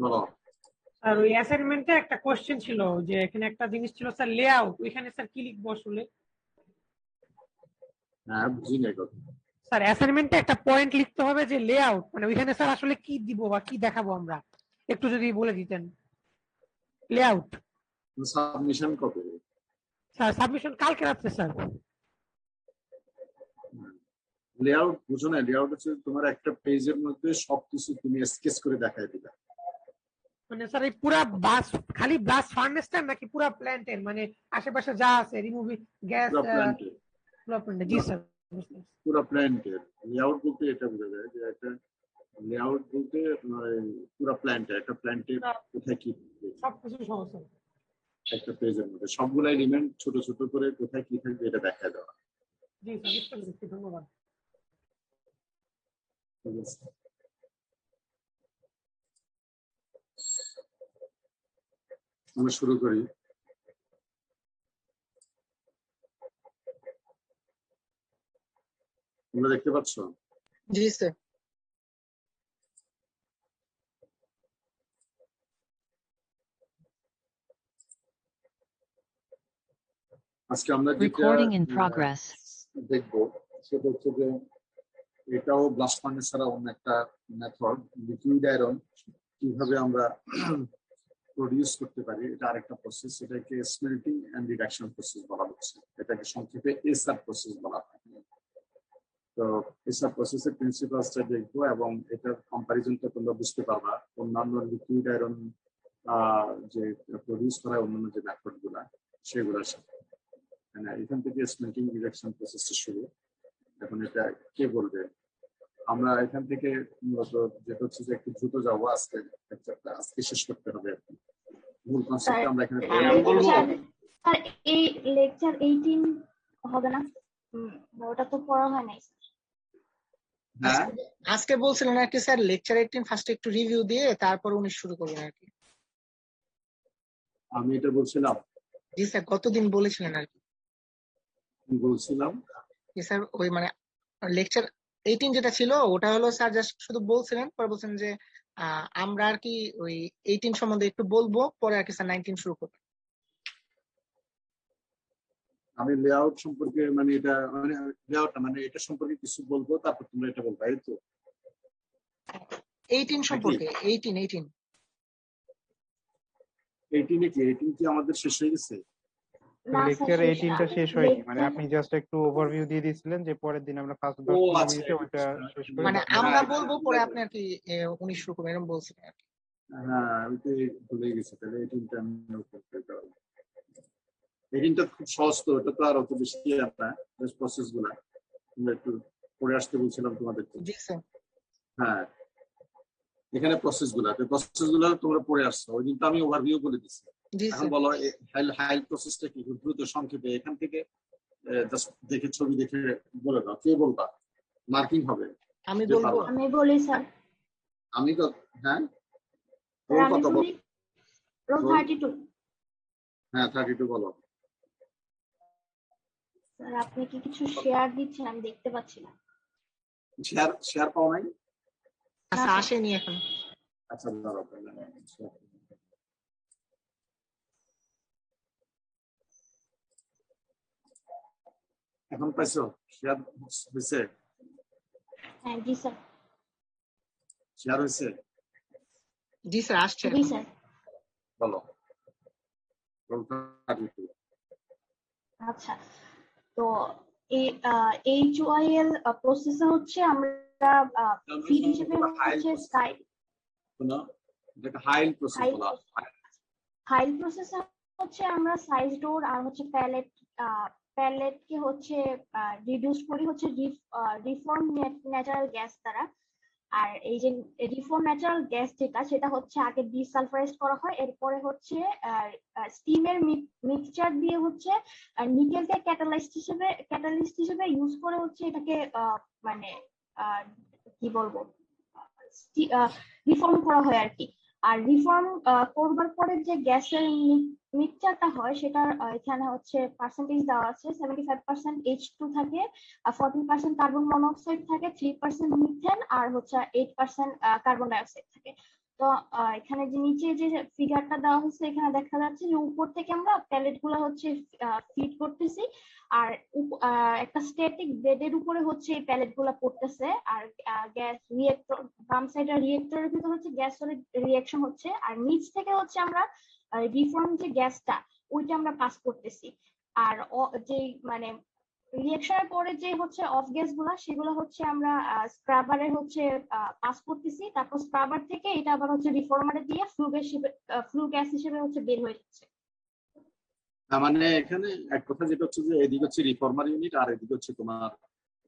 বলো। আর ওই অ্যাসাইনমেন্টে একটা কোশ্চেন ছিল যে এখানে একটা জিনিস ছিল স্যার লেআউট, ওইখানে স্যার কি লিখবো আসলে? হ্যাঁ, বুঝি নাই কথা। স্যার অ্যাসাইনমেন্টে একটা পয়েন্ট লিখতে হবে যে লেআউট, মানে ওইখানে স্যার আসলে কি দিব বা কি দেখাবো আমরা, একটু যদি বলে দিতেন। লেআউট সাবমিশন কবে? স্যার সাবমিশন কালকে রাত্রে স্যার। লেআউট বুঝো না? লেআউট হচ্ছে তোমার একটা পেজের মধ্যে সবকিছু তুমি স্কেচ করে দেখাই দিবে। মানে স্যার এই পুরা বাস খালি ব্লাস্ট ফার্নেসটা নাকি পুরা প্ল্যান্টের, মানে আশেপাশে যা আছে রিমুভিং গ্যাস? পুরো প্ল্যান্টের। পুরা প্ল্যান্ট, জি স্যার। পুরো প্ল্যান্টের লেআউট বলতে এটা বোঝা যায় যে একটা লেআউট বলতে পুরো প্ল্যান্টের, একটা প্ল্যান্টের কোথায় কি সবকিছু সমস্যা একটা পেজের মধ্যে সবগুলো এলিমেন্ট ছোট ছোট করে কোথায় কি থাকবে এটা দেখা দেওয়া। জি স্যার, বুঝতে পেরেছি, ধন্যবাদ। ঠিক আছে, আমরা শুরু করি। তোমরা দেখতে পাচ্ছ? জি স্যার। আজকে আমরা Recording in progress. দেখবো সেটা হচ্ছে যে এটাও ব্লাস্ট ফার্নেস ছাড়া অন্য একটা মেথড, লিকুইড আয়রন কিভাবে আমরা প্রডিউস করতে পারি, এটা আরেকটা প্রসেস। এটাকে স্মেল্টিং এন্ড রিডাকশন প্রসেস বলা হচ্ছে, এটাকে সংক্ষেপে এসআর প্রসেস বলা হয়। তো এসআর প্রসেসের প্রিন্সিপালসটা দেখবো এবং এটার কম্পারিজনটা তোমরা বুঝতে পারবা অন্যান্য লিকুইড আয়রন যে প্রডিউস করা অন্যান্য যে মেথড গুলা সেগুলোর সাথে। এখান থেকে স্মেল্টিং রিডাকশন প্রসেসটা শুরু। এখন এটা কে বলবে? আমরা এখান থেকে মূলত যেটা হচ্ছে যে একটু দ্রুত যাবো, আজকে শেষ করতে হবে আর কি। মূল কনসেপ্ট আমরা এখানে স্যার এই লেকচার 18 হবে না? ওটা তো পড়া হয় নাই। হ্যাঁ, আজকে বলছিলেন আর কি স্যার লেকচার 18 ফার্স্ট একটু রিভিউ দিয়ে তারপর 19 শুরু করবেন আর কি। আমি এটা বলছিলাম। জি স্যার, কতদিন বলেছিলেন আর কি? বলছিলাম জি স্যার, ওই মানে লেকচার 18 যেটা ছিল ওটা হলো স্যার জাস্ট শুধু বলছিলেন, পরে বলছেন যে আমরা আর কি ওই 18 সম্বন্ধে একটু বলবো, পরে আর কি স্যার 19 শুরু করবেন। আমি লেআউট সম্পর্কে মানে এটা মানে লেআউট মানে এটা সম্পর্কে কিছু বলবো, তারপর তোমরা এটা বলবা, এই তো 18 সম্পর্কে। 18 কি আমাদের শেষ হয়ে গেছে? লেকচার 18 টা শেষ হয়নি, মানে আপনি জাস্ট একটু ওভারভিউ দিয়ে দিয়েছিলেন যে পরের দিন আমরা ফার্স্ট 10 মিনিটে ওটা শেষ করি, মানে আমরা বলবো পরে আপনি আর কি 19 শুরু করবেন এরকম বলছিলেন আর কি। হ্যাঁ, আমি তো ভুলে গেছি। তাহলে 18টা আমি করতে হবে। 18টা খুব সহজ, তো এটা তো আর অত বেশি না, প্রসেস গুলা তোমরা একটু পড়ে আসতে বলছিলাম তোমাদেরকে। জি স্যার। হ্যাঁ, এখানে প্রসেস গুলা তোমরা পড়ে আসছো, ওই দিন তো আমি ওভারভিউ বলে দিচ্ছি। এখন বলো হাইল প্রসেসটা কি, দ্রুত সংক্ষেপে এখান থেকে জাস্ট দেখে ছবি দেখে বলে দাও। কে বলবা? মার্কিং হবে। আমি বলবো। আমি বলি স্যার। আমি তো হ্যাঁ কত বল? 32। হ্যাঁ 32 বলো। স্যার আপনি কি কিছু শেয়ার দিচ্ছেন? আমি দেখতে পাচ্ছি না। শেয়ার পাও নাই? আচ্ছা, আসেনি এখন। আচ্ছা দাঁড়াও, এখন পাইছো? শেয়ার হয়েছে? হ্যাঁ জি স্যার। শেয়ার হয়েছে? জি স্যার, আসছে। জি স্যার। বলো। আচ্ছা, তো HYL প্রসেস হচ্ছে আমরা ফিড হিসেবে হচ্ছে হাইল প্রসেস বলা হয়। হাইল প্রসেস হচ্ছে আমরা সাইজ ডোর আর হচ্ছে প্যালেটকে হচ্ছে রিডিউস করি হচ্ছে রিফর্ম ন্যাচারাল গ্যাস দ্বারা। আর এই যে রিফর্ম ন্যাচারাল গ্যাস সেটা হচ্ছে আগে ডিসালফারাইজ করা হয়, এরপরে হচ্ছে স্টিমের মিক্সচার দিয়ে হচ্ছে নিকেলকে ক্যাটালিস্ট হিসেবে ইউজ করে হচ্ছে এটাকে মানে কি বলবো রিফর্ম করা হয় আর কি। আর রিফর্ম করবার পরে যে গ্যাসের মিক্সচারটা হয় সেটার এখানে হচ্ছে পার্সেন্টেজ দেওয়া আছে 75% H2 থাকে, 14% কার্বন মনোক্সাইড থাকে, 3% মিথেন আর হচ্ছে 8% কার্বন ডাইঅক্সাইড থাকে। তো এখানে যে নিচে যে ফিগারটা দেওয়া হচ্ছে এখানে দেখা যাচ্ছে যে উপর থেকে আমরা প্যালেট গুলো হচ্ছে ফিট করতেছি, আর একটা স্ট্যাটিক বেডের উপরে হচ্ছে এই প্যালেট গুলা পড়তেছে, আর গ্যাস রিয়েক্টর বাম সাইডের রিয়েক্টরের ভিতরে হচ্ছে গ্যাস সলিড রিঅ্যাকশন হচ্ছে, আর নিচ থেকে হচ্ছে আমরা রিফর্ম যে গ্যাসটা ওইটা আমরা পাস করতেছি। আর যে মানে রিঅ্যাকশনের পরে যে হচ্ছে অফ গ্যাস গুলা সেগুলো হচ্ছে আমরা স্ক্রাবারে হচ্ছে পাস করতেছি, তারপর স্ক্রাবার থেকে এটা আবার হচ্ছে রিফর্মারে দিয়ে ফ্লু গ্যাস হিসেবে হচ্ছে বের হয়ে যাচ্ছে। মানে এখানে এক কথা যেটা হচ্ছে যে এদিকে হচ্ছে রিফর্মার ইউনিট আর এদিকে হচ্ছে তোমার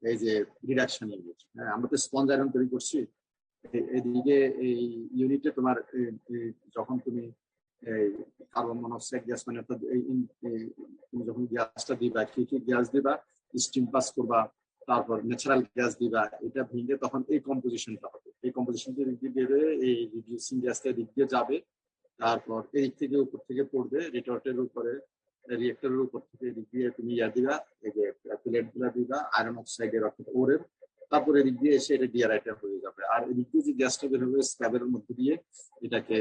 এই যে রিডাকশন ইউনিট। হ্যাঁ, আমরা তো স্পঞ্জ আয়রন তৈরি করছি, এদিকে এই ইউনিটে তোমার যখন তুমি কার্বন মনোক্সাইড গ্যাস মানে তুমি যখন গ্যাসটা দিবা কি কি গ্যাস দিবা, স্টিম পাস করবা, তারপর ন্যাচারাল গ্যাস দিবা, এটা ভেঙে তখন এই কম্পোজিশনটা হবে। এই কম্পোজিশনটা দিক দিয়ে বেরোয় এই রিডিউসিং গ্যাসটা দিক দিয়ে যাবে, তারপর এই থেকে উপর থেকে পড়বে রিটর্টের উপরে, রিয়েক্টরের উপর থেকে এদিক দিয়ে তুমি দিবা, এই যে প্লেট গুলা দিবা আয়রন অক্সাইডের অর্থাৎ ওরের, তারপরে এদিক দিয়ে এসে এটা ডিআরআইটা হয়ে যাবে। আর এদিক দিয়ে যে গ্যাসটা বের হবে স্ক্র্যাবের মধ্যে দিয়ে এটাকে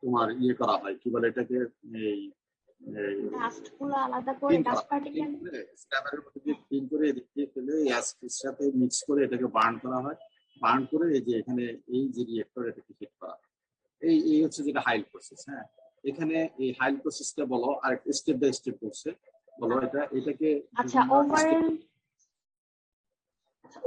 তোমার করা হয়, কি বলে এটাকে, এই ডাস্ট গুলো আলাদা করে ডাস্ট পার্টিকেল স্ক্র্যাবের মধ্যে দিয়ে ক্লিন করে এদিক দিয়ে ফেলে অ্যাসিডের সাথে মিক্স করে এটাকে বার্ন করা হয়। বার্ন করে এই যে এখানে এই যে রিয়েক্টর এটাকে হিট করা হয়। এই হচ্ছে যেটা হাইল প্রসেস। হ্যাঁ, এখানে এই হাইল প্রসেসটা বলো আর স্টেপ বাই স্টেপ করছে বলো এটাকে। আচ্ছা,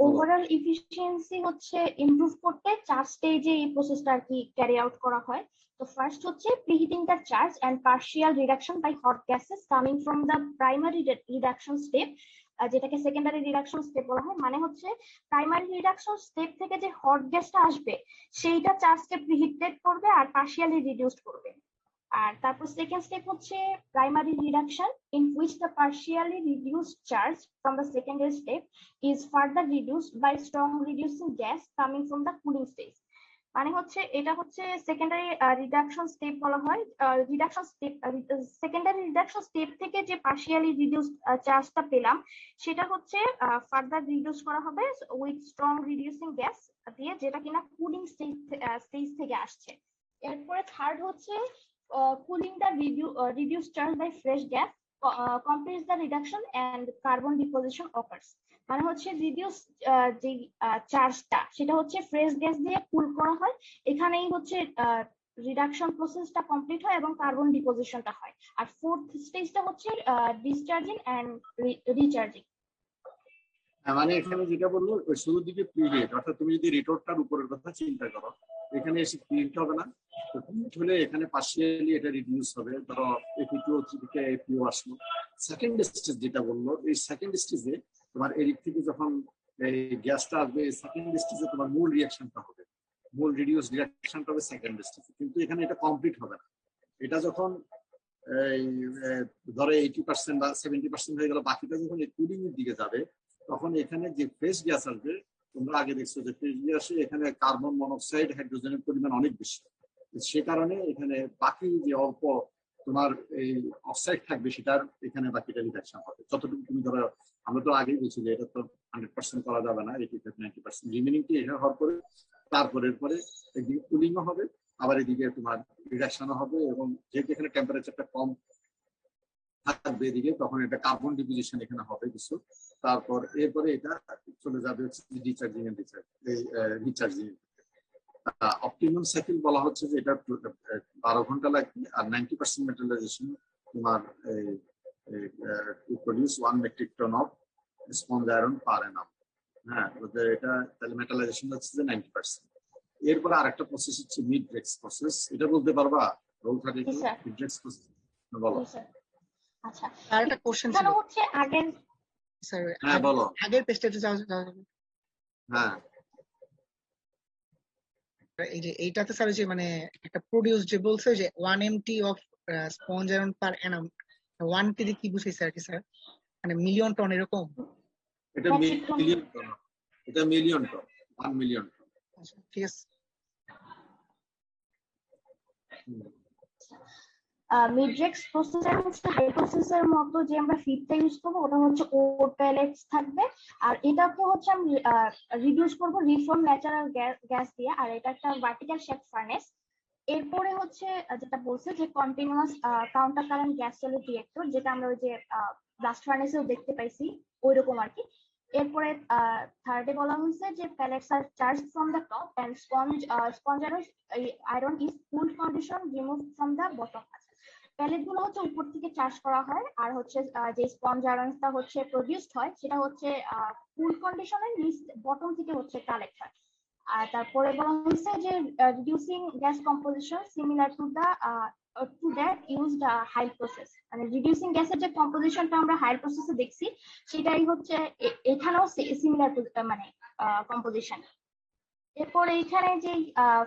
ওভারঅল এফিশিয়েন্সি হচ্ছে ইমপ্রুভ করতে 4 স্টেজে এই প্রসেসটা আর কি ক্যারি আউট করা হয়। তো ফার্স্ট হচ্ছে preheating the charge and partial reduction by hot gases coming from the primary reduction step, যেটাকে সেকেন্ডারি রিডাকশন স্টেপ বলা হয়। মানে হচ্ছে প্রাইমারি রিডাকশন স্টেপ থেকে যে হট গ্যাসটা আসবে সেইটা 4 স্টেপ প্রিহিটেড করবে আর পার্শিয়ালি রিডিউসড করবে। আর তারপর সেকেন্ড স্টেপ হচ্ছে primary reduction in which the partially reduced charge from the secondary step is further reduced by strong reducing gas coming from the cooling stage. মানে হচ্ছে এটা হচ্ছে সেকেন্ডারি রিডাকশন স্টেপ বলা হয়। Reduction step secondary reduction step থেকে যে partially reduced চার্জটা পেলাম সেটা হচ্ছে ফার্দার রিডিউস করা হবে উইথ স্ট্রং রিডিউসিং গ্যাস দিয়ে, যেটা কিনা কুলিং স্টেজ থেকে আসছে। এরপরে থার্ড হচ্ছে cooling the reduced charge by fresh gas completes the reduction and carbon deposition occurs. মানে হচ্ছে রিডিউস যে চার্জটা সেটা হচ্ছে ফ্রেশ গ্যাস দিয়ে কুল করা হয়, এখানেই হচ্ছে রিডাকশন প্রসেসটা কমপ্লিট হয় এবং কার্বন ডিপোজিশনটা হয়। আর ফোর্থ স্টেজটা হচ্ছে ডিসচার্জিং এন্ড রিচার্জিং। মানে এখানে যেটা বলবো শুরুর দিকে প্রিহিট, অর্থাৎ তুমি যদি রিটোরটার উপরের কথা চিন্তা করো, এখানে এসে প্রিহিট হবে না, তো প্রিহিট হলে এখানে পার্শিয়ালি এটা রিডিউস হবে, ধরো Fe2O3 থেকে FeO আসলো। সেকেন্ড স্টেজ যেটা বললো, এই সেকেন্ড স্টেজে তোমার এদিক থেকে যখন এই গ্যাসটা আসবে, সেকেন্ড স্টেজে তোমার মূল রিয়াকশনটা হবে, মূল রিডিউস রিয়াকশনটা হবে সেকেন্ড স্টেজে, কিন্তু এখানে এটা কমপ্লিট হবে না। এটা যখন এই ধরো 80% বা 70% হয়ে গেল, বাকিটা যখন এই কুলিং এর দিকে যাবে তখন এখানে যে ফ্রেশ গ্যাস আসবে, তোমরা আগে দেখছো যে ফ্রেশ গ্যাসে এখানে কার্বন মনোক্সাইড হাইড্রোজেনের পরিমাণ অনেক বেশি, সে কারণে এখানে বাকি যে অল্প তোমার এই অক্সাইড থাকবে সেটার এখানে বাকিটা রিডাকশন হবে। যতটুকু তুমি ধরো, আমরা তো আগেই বলছি যে এটা তো 100% করা যাবে না, 80-90% রিমেনিংটি এটা হওয়ার পরে তারপরের পরে একদিকে কুলিংও হবে, আবার এদিকে তোমার রিডাকশনও হবে, এবং যেহেতু এখানে টেম্পারেচারটা কম থাকবে এদিকে, তখন এটা কার্বন ডিপোজিশন এখানে হবে কিছু, তারপর এরপরে এটা চলে যাবে হচ্ছে ডিচার্জিং এন্ড রিচার্জিং। অপটিমাম সাইকেল বলা হচ্ছে যে এটা 12 ঘন্টা লাগবে, আর 90% মেটালাইজেশন তোমার produce 1 metric ton of sponge iron per annum. হ্যাঁ, এটা তাহলে মেটালাইজেশন হচ্ছে যে 90%। এরপরে আরেকটা প্রসেস হচ্ছে মিড-ব্রেক্স প্রসেস, এটা বলতে পারবা? রোল 32 মিড-ব্রেক্স প্রসেস বলো। আচ্ছা, আর একটা কোশ্চেন ছিল হচ্ছে আগের স্যার, হ্যাঁ বলো, আগের পেজটাতে যাওয়া যাবে? হ্যাঁ, এই যে এইটাতে স্যার যে মানে একটা প্রোডিউস যে বলছে যে 1 mT of sponge iron per Anam, 1 mT কি বুঝাইছে আর কি স্যার? মানে মিলিয়ন টন এরকম? এটা মিলিয়ন টন, এটা মিলিয়ন টন, 1 মিলিয়ন টন। আচ্ছা, ঠিক আছে। মিডরেক্স প্রসেসর হচ্ছে হাই প্রসেসর মতো যে আমরা ফিডটা ইউজ করবো ওটা হচ্ছে ওর প্যালেটস থাকবে, আর এটাকে হচ্ছে আমি রিডিউস করবো রিফর্ম ন্যাচারাল গ্যাস দিয়ে, আর এটা একটা ভার্টিক্যাল শেপ ফার্নেস। এরপরে হচ্ছে যেটা বলছে যে continuous counter current gas solid reactor, যেটা আমরা ওই যে ব্লাস্ট ফার্নেসেও দেখতে পাইছি ওইরকম আর কি। এরপরে থার্ডে বলা হয়েছে যে প্যালেটস আর charge from the top end sponge iron is cooled condition remove from the bottom. Pellet গুলো হচ্ছে উপর থেকে চার্জ করা হয়, আর হচ্ছে যে স্পঞ্জ আয়রনটা হচ্ছে প্রডিউসড হয় সেটা হচ্ছে কুল কন্ডিশনে নিচ বটম থেকে হচ্ছে কালেক্ট হয়। আর তারপরে বলা হয়েছে যে reducing gas composition similar to that used HYL process, মানে রিডিউসিং গ্যাসের যে কম্পোজিশনটা আমরা হাইল প্রসেসে দেখছি সেটাই হচ্ছে এখানেও সিমিলার মানে কম্পোজিশন। এরপরে এখানে যে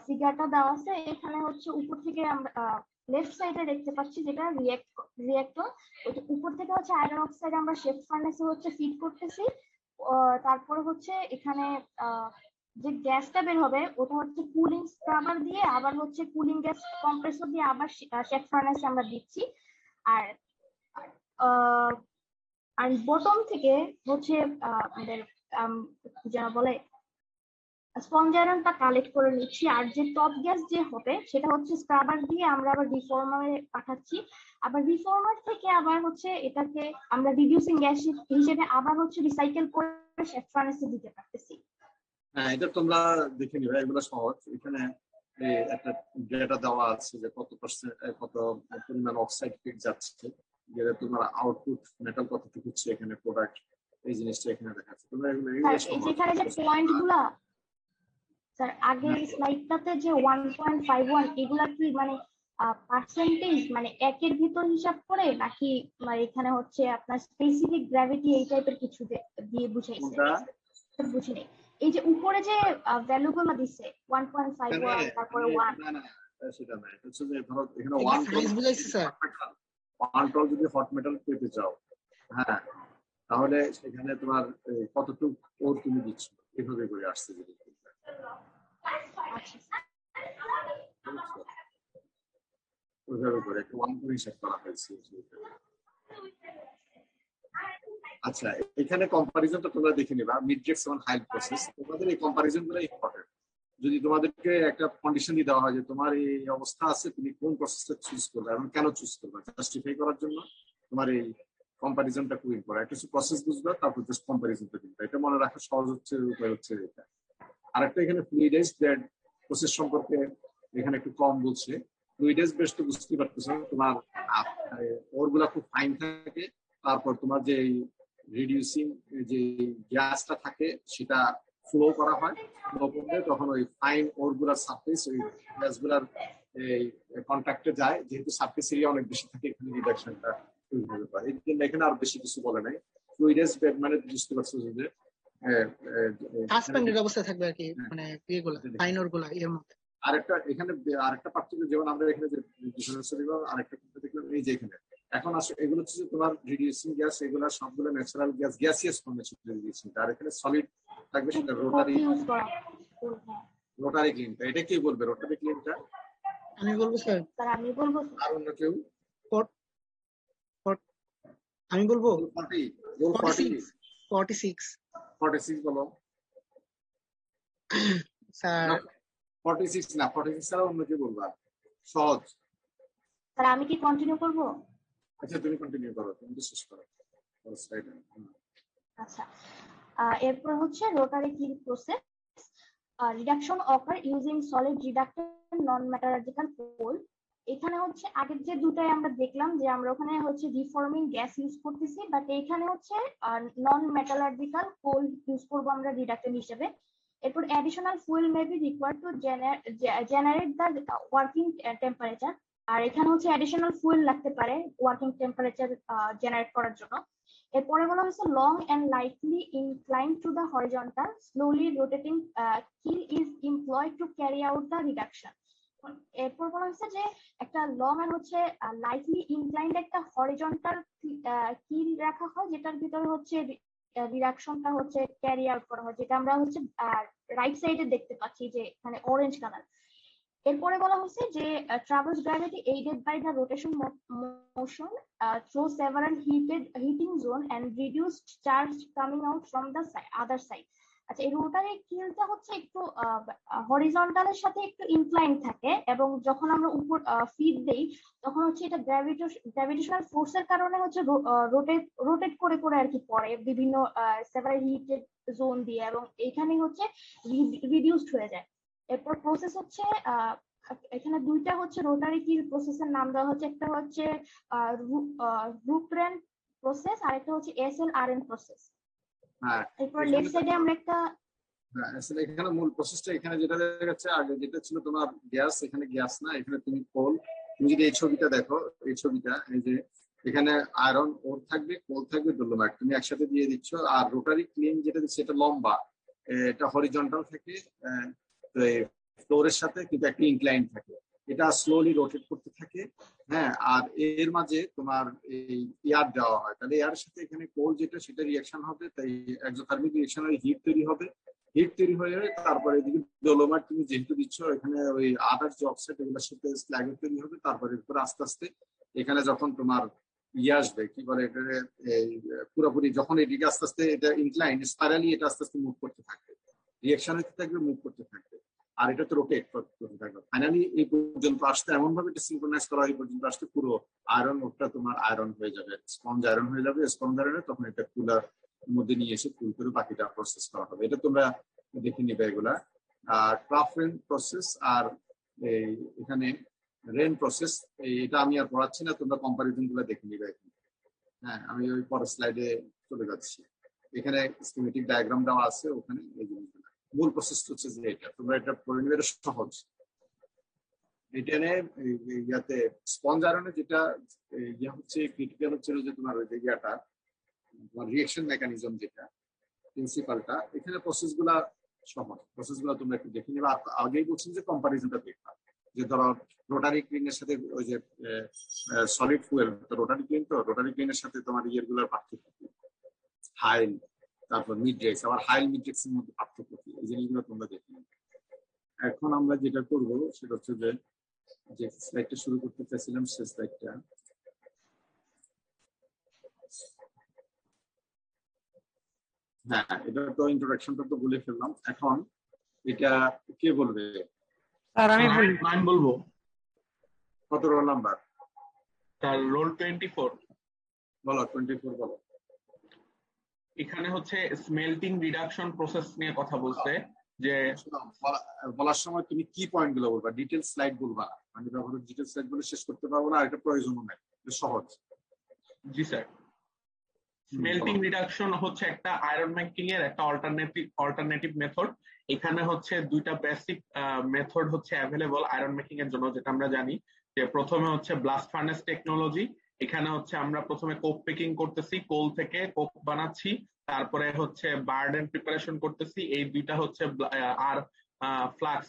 ফিগারটা দেওয়া আছে এখানে হচ্ছে উপর থেকে আমরা লেফট সাইডে দেখতে পাচ্ছি যেটা রিয়েক্টর, উপর থেকে হচ্ছে আয়রন অক্সাইড আমরা শেপ ফার্নেসে হচ্ছে ফিড করতেছি। তারপরে হচ্ছে এখানে যে গ্যাসটা বের হবে ওটা হচ্ছে কুলিং স্ক্রাবার দিয়ে আবার হচ্ছে কুলিং গ্যাস কম্প্রেসর দিয়ে আবার শেপ ফার্নেসে আমরা দিচ্ছি। আর আর বটম থেকে হচ্ছে আমাদের যেটা বলে স্পঞ্জ আয়রনটা কালেক্ট করে নিচ্ছি, আর যে টপ গ্যাস যে হবে সেটা হচ্ছে স্ক্রাবার দিয়ে আমরা আবার রিফর্মারে পাঠাচ্ছি, আবার রিফর্মার থেকে আবার হচ্ছে এটাকে আমরা রিডিউসিং গ্যাস হিসেবে আবার হচ্ছে রিসাইকেল করে শেফ ফার্নেসে দিতে পারতেছি। হ্যাঁ, এটা তোমরা দেখে নিবে, এগুলো সহজ। এখানে একটা ডেটা দেওয়া আছে যে কত পরিমাণ অক্সাইড ফিট যাচ্ছে, যেটা তোমার আউটপুট মেটাল কতটুকু হচ্ছে এখানে প্রোডাক্ট, এই জিনিসটা এখানে দেখাচ্ছে। তোমরা এখানে যে পয়েন্টগুলা স্যার আগের স্লাইডটাতে যে 1.51 এগুলা কি মানে পার্সেন্টেজ মানে একের ভিতর হিসাব করে নাকি মানে এখানে হচ্ছে আপনার স্পেসিফিক গ্র্যাভিটি এই টাইপের কিছু দিয়ে বুঝাইছে? বুঝিনি। এই যে উপরে যে ভ্যালুগুলো দিছে 1.51 তারপরে 1, না না সেটা না, এটা হচ্ছে যে ধরো এখানে 1 বুঝাইছে স্যার, 1 টন যদি হট মেটাল পেতে চাও, হ্যাঁ, তাহলে সেখানে তোমার কতটুকু ওর তুমি দিচ্ছ, এভাবে করে আসছে। যদি ওইভাবে করে একটা 1 করে হিসাব করা হয়েছে। আচ্ছা, এখানে কম্পারিজনটা তোমরা দেখে নিবা, মিডরেক্স এবং হাইল প্রসেস। তোমাদের এই কম্পারিজন গুলো ইম্পর্টেন্ট। যদি তোমাদেরকে একটা কন্ডিশন দিয়ে দেওয়া হয় যে তোমার এই অবস্থা আছে, তুমি কোন প্রসেসটা চুজ করবে এবং কেন চুজ করবে, জাস্টিফাই করার জন্য তোমার এই কম্পারিজনটা খুব ইম্পর্টেন্ট। একটা প্রসেস বুঝবে, তারপর জাস্ট কম্পারিজনটা দিবে। এটা মনে রাখা সহজ হচ্ছে উপায় হচ্ছে এটা। আরেকটা এখানে ফ্লুইডাইজড বেড প্রসেস সম্পর্কে এখানে একটু কম বলছে। ফ্লুইডাইজড বেড তো বুঝতেই পারতেছো, তোমার ওরগুলা খুব ফাইন থাকে, তারপর তোমার যে রিডিউসিং যে গ্যাসটা থাকে সেটা ফ্লো করা হয়, ফ্লো করলে তখন ওই ফাইন ওরগুলার সারফেস ওই গ্যাসগুলার এই কন্ট্যাক্টে যায়, যেহেতু সারফেস এরিয়া অনেক বেশি থাকে এখানে রিডাকশনটা হতে পারে। এই জন্য এখানে আর বেশি কিছু বলে নাই। ফ্লুইডাইজড বেড মানে বুঝতে পারছো যে সাসপেন্ডেড অবস্থায় থাকবে আর কি, মানে এগুলো ফাইন ওরগুলো এর মধ্যে। আরেকটা এখানে আরেকটা পার্থক্য, যেমন আমরা এখানে যে আরেকটা দেখলাম এই যে এখানে এখন আসলে এগুলো হচ্ছে তোমার রিডিউসিং গ্যাস, এগুলো সবগুলো natural gas, gaseous formation reducing. আর এখানে সলিড থাকবে, সেটা রোটারি ক্লিনটা। এটা কি বলবে রোটারি ক্লিনটা? আমি বলবো স্যার। আমি বলবো। আর অন্য কেউ? আমি বলবো 46 বলো স্যার। 46 না, 46 ছাড়া অন্য কেউ বলবা, সহজ। স্যার আমি কি কন্টিনিউ করব? আচ্ছা তুমি কন্টিনিউ করো, তুমি শেষ করো। আচ্ছা, এরপর হচ্ছে রোটারি ক্লিন প্রসেস। রিডাকশন অকার ইউজিং সলিড রিডাক্টেন্ট নন মেটালার্জিক্যাল কোল। এখানে হচ্ছে আগের যে দুটাই আমরা দেখলাম যে আমরা ওখানে হচ্ছে রিফর্মিং গ্যাস ইউজ করতেছি, বাট এখানে হচ্ছে নন মেটালার্জিক্যাল কোল ইউজ করবো আমরা রিডাক্টেন্ট হিসেবে। এরপর additional fuel may be required to generate the working temperature. আর এখানে হচ্ছে অ্যাডিশনাল ফুয়েল লাগতে পারে ওয়ার্কিং টেম্পারেচার জেনারেট করার জন্য। এরপরে বলা হচ্ছে long and lightly incline to the horizontal slowly rotating kiln is employed to carry out the reduction. এরপর বলা হচ্ছে যে একটা লং আর হচ্ছে লাইটলি ইনক্লাইন্ড একটা হরিজন্টাল কিল রাখা হয়, যেটার ভিতরে হচ্ছে রিডাকশনটা হচ্ছে ক্যারি আউট করা হয়, যেটা আমরা হচ্ছে রাইট সাইডে দেখতে পাচ্ছি যে মানে অরেঞ্জ কালার। এরপরে বলা হচ্ছে যে travels gravity aided by the rotation motion through several heating zone and reduced charge coming out from the other side. আচ্ছা, এই রোটারি কিলটা হচ্ছে একটু হরিজন্টালের সাথে একটু ইনক্লাইন থাকে, এবং যখন আমরা উপর ফিড দেই তখন হচ্ছে এটা গ্র্যাভিটেশনাল ফোর্সের কারণে হচ্ছে রোটেট করে করে আর কি পড়ে বিভিন্ন সেভারাল হিটেড জোন দিয়ে, এবং এইখানে হচ্ছে রিডিউসড হয়ে যায়। এরপর প্রসেস হচ্ছে এখানে দুইটা হচ্ছে রোটারি কিল প্রসেসের নাম দেওয়া হচ্ছে, একটা হচ্ছে রুপরেন প্রসেস আর একটা হচ্ছে SLRN প্রসেস। হ্যাঁ, এরপর লেফট সাইডে আমরা একটা আসলে এখানে মূল প্রসেসটা এখানে যেটা দেখা যাচ্ছে, আগে যেটা ছিল তোমার গ্যাস, এখানে গ্যাস না, এখানে তুমি কোল। তুমি যদি এই ছবিটা দেখো, এই ছবিটা, এই যে এখানে আয়রন ওর থাকবে, কোল থাকবে, ডোলোমাইট তুমি একসাথে দিয়ে দিচ্ছ। আর রোটারি ক্লিন যেটা দিচ্ছে এটা লম্বা, এটা হরিজন্টাল থাকে ফ্লোরের সাথে, কিন্তু একটা ইনক্লাইন থাকে, এটা স্লোলি রোটেট করতে থাকে। হ্যাঁ, আর এর মাঝে তোমার এই এয়ার দেওয়া হয়, তাহলে এয়ার সাথে এখানে কোল যেটা সেটা রিয়াকশন হবে, তাই এক্সোথার্মিক রিয়াকশন হয়ে হিট তৈরি হবে। হিট তৈরি হয়ে তারপরে এদিকে ডোলোমাইট তুমি যেহেতু দিচ্ছ, এখানে ওই আদার যে অক্সাইড এগুলোর সাথে স্ল্যাগ তৈরি হবে। তারপরে এরপরে আস্তে আস্তে এখানে যখন তোমার ইয়ে আসবে, কি বলে এটা, এই পুরোপুরি যখন এদিকে আস্তে আস্তে এটা ইনক্লাইন স্পাইরালি, এটা আস্তে আস্তে মুভ করতে থাকবে, রিয়াকশন হতে থাকবে, মুভ করতে থাকবে, আর এটা তো রোটেট করতে থাকবে। ফাইনালি এই পর্যন্ত আসতে এমন ভাবে এটা সিনক্রোনাইজ করা হয়, এই পর্যন্ত আসতে পুরো আয়রন ওটা তোমার আয়রন হয়ে যাবে, স্পঞ্জ আয়রন হয়ে যাবে। স্পঞ্জ আয়রনে তখন এটা কুলার মধ্যে নিয়ে এসে কুল করে বাকিটা প্রসেস করা হবে। এটা তোমরা দেখে নিবে এগুলা। আর ট্রাফরেন প্রসেস আর এই এখানে রেন প্রসেস, এটা আমি আর পড়াচ্ছি না, তোমরা কম্পারিজন গুলো দেখে নিবে এখন। হ্যাঁ, আমি ওই পরের স্লাইডে চলে যাচ্ছি। এখানে স্কিমেটিক ডায়াগ্রাম দেওয়া আছে, ওখানে এই জিনিসগুলো। মূল প্রসেস হচ্ছে যে এটা, তোমরা এটা পড়ে নিবে, এটা সহজ। এটা ইয়াতে স্পঞ্জ আয়রনে যেটা ইয়া হচ্ছে ক্রিটিক্যাল হচ্ছিল যে তোমার ওই যে ইয়াটা, তোমার রিয়েকশন মেকানিজম যেটা প্রিন্সিপালটা, এখানে প্রসেস গুলা সহজ। প্রসেস গুলা তোমরা একটু দেখে নিবে। আগেই বলছি যে কম্পারিজনটা দেখবা, যে ধরো রোটারি ক্লিনের সাথে ওই যে সলিড ফুয়েল, রোটারি ক্লিন, তো রোটারি ক্লিনের সাথে তোমার ইয়ের গুলার পার্থক্য কি, হাইল, তারপর মিড্রেক্স, আবার হাইল মিড্রেক্স এর মধ্যে পার্থক্য কি, এই জিনিসগুলো তোমরা দেখে নিবে। এখন আমরা যেটা করবো সেটা হচ্ছে যে স্লাইডটা শুরু করতে চাইছিলাম, সে স্লাইডটা। হ্যাঁ, এটা তো ইন্ট্রোডাকশনটা তো বলে ফেললাম। এখন এটা কে বলবে? স্যার আমি বলবো। কত রোল নাম্বার? তার রোল 24। বলো 24 বলো। এখানে হচ্ছে স্মেল্টিং রিডাকশন প্রসেস নিয়ে কথা বলছে। যে বলার সময় তুমি কি পয়েন্ট গুলো বলবা, ডিটেইলস স্লাইড বলবা, মানে ব্যবহারিক ডিটেইলস স্লাইড বলে শেষ করতে পারবো না, এটা প্রয়োজনও নাই, এটা সহজ। জি স্যার। স্মেল্টিং রিডাকশন হচ্ছে একটা আয়রন মেকিং এর একটা অল্টারনেটিভ মেথড। এখানে হচ্ছে দুইটা বেসিক মেথড হচ্ছে অ্যাভেলেবল আয়রন মেকিং এর জন্য, যেটা আমরা জানি। যে প্রথমে হচ্ছে ব্লাস্ট ফার্নেস টেকনোলজি। এখানে হচ্ছে আমরা প্রথমে কোক পেকিং করতেছি, কোল থেকে কোক বানাচ্ছি, তারপরে হচ্ছে বার্ডেন প্রিপারেশন করতেছি। এই দুইটা হচ্ছে আর ফ্লাক্স,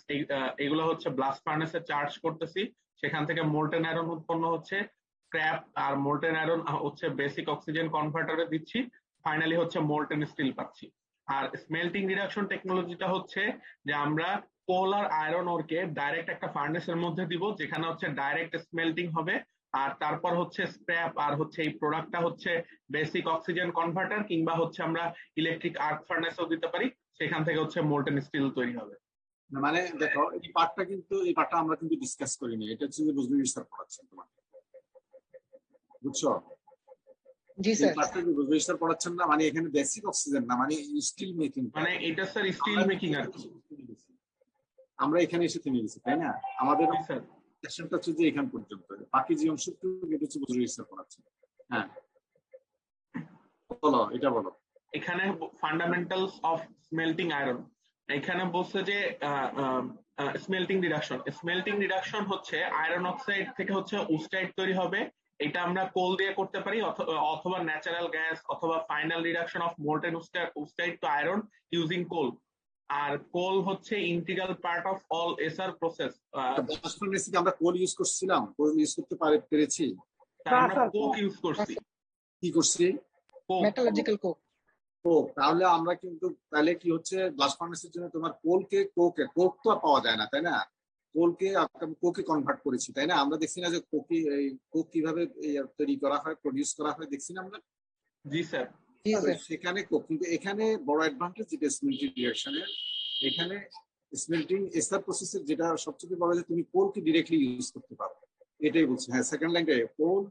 এগুলো হচ্ছে ব্লাস্ট ফার্নেসে চার্জ করতেছি, সেখান থেকে মোল্টেন আয়রন উৎপন্ন হচ্ছে। স্ক্র্যাপ আর মোল্টেন আয়রন হচ্ছে বেসিক অক্সিজেন কনভার্টারে দিচ্ছি, ফাইনালি হচ্ছে মোল্টেন স্টিল পাচ্ছি। আর স্মেল্টিং রিডাকশন টেকনোলজিটা হচ্ছে যে আমরা কোল আর আয়রন ওরকে ডাইরেক্ট একটা ফার্নেসের মধ্যে দিব, যেখানে হচ্ছে ডাইরেক্ট স্মেল্টিং হবে। আর তারপর হচ্ছে স্ক্র্যাপ আর হচ্ছে এই প্রোডাক্টটা হচ্ছে বেসিক অক্সিজেন কনভার্টার, কিংবা হচ্ছে আমরা ইলেকট্রিক আর্ক ফার্নেসও দিতে পারি, সেখান থেকে হচ্ছে মোল্টেন স্টিল তৈরি হবে। মানে দেখো, এই পার্টটা কিন্তু আমরা কিন্তু ডিসকাস করিনি, এটা হচ্ছে যে বুঝবি স্যার পড়াচ্ছেন তোমাকে, বুঝছো? জি স্যার। বুঝবি স্যার পড়াচ্ছেন না, মানে এখানে বেসিক অক্সিজেন না, মানে স্টিল মেকিং, মানে এটা স্যার স্টিল মেকিং আর কি। আমরা এখানে এসে থেমে গেছি, তাই না? আমাদের স্যার সেকশনটা হচ্ছে যে এখান পর্যন্ত, বাকি যে অংশটুকু এটা হচ্ছে বুঝবি স্যার পড়াচ্ছেন। হ্যাঁ বলো, এটা বলো। এখানে ফান্ডামেন্টালস অফ স্মেল্টিং আয়রন, এখানে বলছে যে স্মেল্টিং রিডাকশন হচ্ছে আয়রন অক্সাইড থেকে হচ্ছে উস্টাইড তৈরি হবে। এটা আমরা কোল দিয়ে করতে পারি, অথবা ন্যাচারাল গ্যাস, অথবা final reduction of molten wustite to iron using coal. আর কোল হচ্ছে integral part of all SR process. আমরা কোল ইউজ করছিলাম, কোল ইউজ করতে পেরেছি, আমরা কোক ইউজ করছি। কি করছি? Metallurgical Coke. কোক। তাহলে আমরা কিন্তু তাহলে কি হচ্ছে, ব্লাস্ট ফার্নেসের জন্য তোমার কোলকে কোক তো পাওয়া যায় না, তাই না? কোলকে কোকে কনভার্ট করেছি, তাই না? আমরা দেখছি না যে কোক কিভাবে তৈরি করা হয়, প্রডিউস করা হয়, দেখছি না আমরা? জি স্যার। সেখানে কোক, কিন্তু এখানে বড় অ্যাডভান্টেজ যেটা স্মেল্টিং রিঅ্যাকশনের, এখানে স্মেল্টিং এসআর প্রসেসের যেটা সবচেয়ে বড় যে তুমি কোলকে ডিরেক্টলি ইউজ করতে পারো, এটাই বলছি। হ্যাঁ, সেকেন্ড লাইনটা coal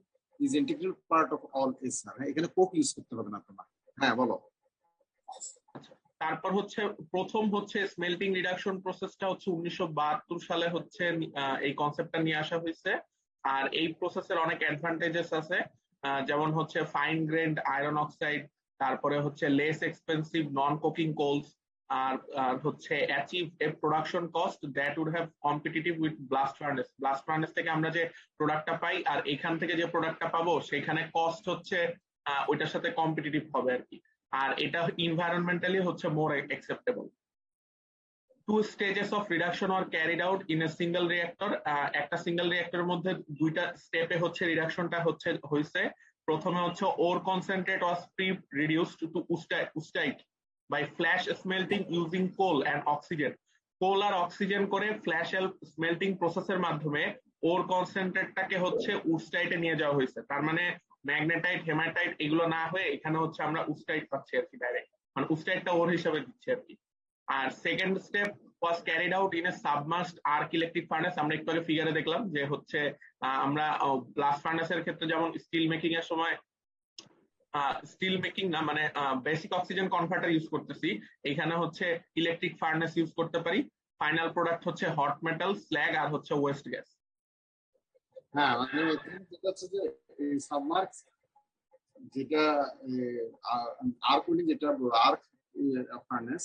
is integral part of all SR. হ্যাঁ, এখানে কোক ইউজ করতে হবে না তোমার। হ্যাঁ বলো। তারপর হচ্ছে প্রথম হচ্ছে স্মেল্টিং রিডাকশন প্রসেসটা হচ্ছে 1972 সালে হচ্ছে এই কনসেপ্টটা নিয়ে আসা হয়েছে। আর এই প্রসেসের অনেক অ্যাডভান্টেজেস আছে, যেমন হচ্ছে ফাইন গ্রেন্ড আয়রন অক্সাইড, তারপরে হচ্ছে less expensive non coking coals, আর হচ্ছে achieve a production cost that would have competitive with blast furnace. Blast furnace থেকে আমরা যে প্রোডাক্টটা পাই আর এখান থেকে যে প্রোডাক্টটা পাবো সেখানে কস্ট হচ্ছে ওইটার সাথে কম্পিটিটিভ হবে আর কি। আর এটা এনভায়রনমেন্টালি হচ্ছে মোর acceptable. 2 stages of reduction are carried out in a single reactor. একটা সিঙ্গেল রিঅ্যাক্টরের মধ্যে দুইটা স্টেপে হচ্ছে রিডাকশনটা হয়েছে। প্রথমে হচ্ছে ore concentrate was pre-reduced to oosteite by flash smelting using coal and oxygen. Coal আর অক্সিজেন করে ফ্ল্যাশ স্মেল্টিং প্রসেসের মাধ্যমে ওর কনসেন্ট্রেটটাকে হচ্ছে উস্টাইটে নিয়ে যাওয়া হয়েছে। তার মানে ম্যাগনেটাইট, হেমাটাইট এগুলো না হয়ে এখানে হচ্ছে আমরা উস্টাইট পাচ্ছি আর কি, ডাইরেক্ট মানে উস্টাইটটা ওর হিসাবে দিচ্ছি আর কি। আর second step was carried out in a submerged arc electric furnace. আমরা একটু আগে ফিগারে দেখলাম যে হচ্ছে আমরা ব্লাস্ট ফার্নেসের ক্ষেত্রে যেমন স্টিল মেকিং এর সময় স্টিল মেকিং না মানে বেসিক অক্সিজেন কনভার্টার ইউজ করতেছি, এখানে হচ্ছে ইলেকট্রিক ফার্নেস ইউজ করতে পারি। ফাইনাল প্রোডাক্ট হচ্ছে হট মেটাল, স্ল্যাগ আর হচ্ছে ওয়েস্ট গ্যাস। হ্যাঁ, মানে যেটা হচ্ছে যে সাবমার্স যেটা আর্ক উইন্ডিং, যেটা আর্ক ফার্নেস,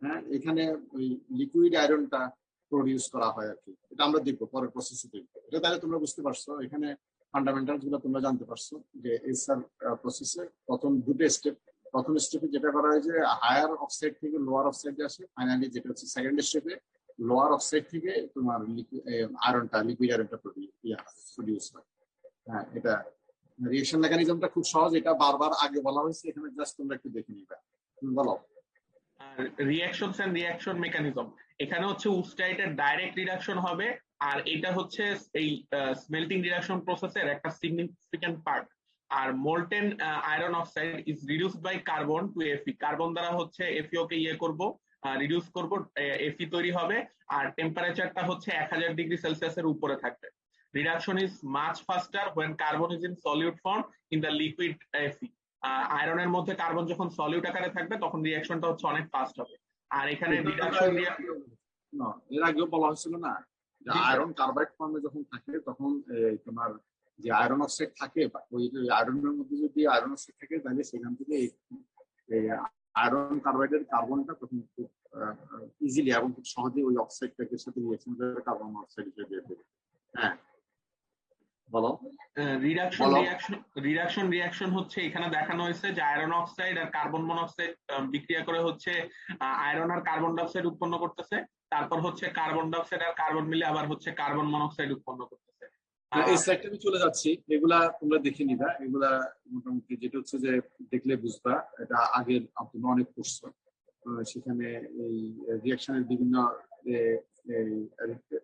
হ্যাঁ, এখানে ওই লিকুইড আয়রনটা প্রডিউস করা হয় আর কি। এটা আমরা দেখবো পরের প্রসেসে দেখবো। এটা তাহলে তোমরা বুঝতে পারছো, এখানে ফান্ডামেন্টালস গুলো তোমরা জানতে পারছো যে এসআর প্রসেসে প্রথম দুটো স্টেপ। প্রথম স্টেপে যেটা করা হয় যে হায়ার অক্সাইড থেকে লোয়ার অক্সাইডে আসে, ফাইনালি যেটা হচ্ছে সেকেন্ড স্টেপে লোয়ার অক্সাইড থেকে তোমার আয়রনটা, লিকুইড আয়রনটা প্রডিউস হয়। হ্যাঁ, এটা রিঅ্যাকশন মেকানিজমটা খুব সহজ, এটা বারবার আগে বলা হয়েছে, এখানে জাস্ট তোমরা একটু দেখে নিবা। বলো। রিঅ্যাকশনস এন্ড রিঅ্যাকশন মেকানিজম, এখানে হচ্ছে উস্টাইটের ডাইরেক্ট রিডাকশন হবে, আর এটা হচ্ছে এই স্মেল্টিং রিডাকশন প্রসেসের একটা সিগনিফিক্যান্ট পার্ট। আর molten iron oxide is reduced by carbon to Fe. Carbon দ্বারা হচ্ছে এফইও কে করব, রিডিউস করব, এফি তৈরি হবে। আর টেম্পারেচারটা হচ্ছে 1000 ডিগ্রি সেলসিয়াসের উপরে থাকবে। Reduction is much ফাস্টার when carbon is in solute form in the liquid Fe. আয়রনের মধ্যে কার্বন যখন সলিউট আকারে থাকবে তখন রিঅ্যাকশনটা হচ্ছে অনেক ফাস্ট হবে। আর এখানে রিডাকশন এর আগেও বলা হয়েছিল না যে আয়রন কার্বাইড ফর্মে যখন থাকে তখন তোমার যে আয়রন অক্সাইড থাকে, ওই আয়রনের মধ্যে যদি আয়রন অক্সাইড থাকে তাহলে সেখান থেকে আয়রন কার্বাইডের কার্বনটা তখন খুব ইজিলি এবং খুব সহজে ওই অক্সাইডটাকে সাথে রিঅ্যাকশন করে কার্বন অক্সাইড হিসেবে দিয়ে দেবে। হ্যাঁ বলো। রিডাকশন রিঅ্যাকশন হচ্ছে এখানে দেখানো হয়েছে যে আয়রন অক্সাইড আর কার্বন মনোক্সাইড বিক্রিয়া করে হচ্ছে আয়রন আর কার্বন ডাইঅক্সাইড উৎপন্ন করতেছে। তারপর হচ্ছে কার্বন ডাইঅক্সাইড আর কার্বন মিলে আবার হচ্ছে কার্বন মনোক্সাইড উৎপন্ন করতেছে। এই স্লাইডটা আমি চলে যাচ্ছি, এগুলা তোমরা দেখে নিবা। এগুলা মোটামুটি যেটা হচ্ছে যে দেখলে বুঝবা, এটা আগের তোমরা অনেক পড়ছো। সেখানে এই রিঅ্যাকশনের বিভিন্ন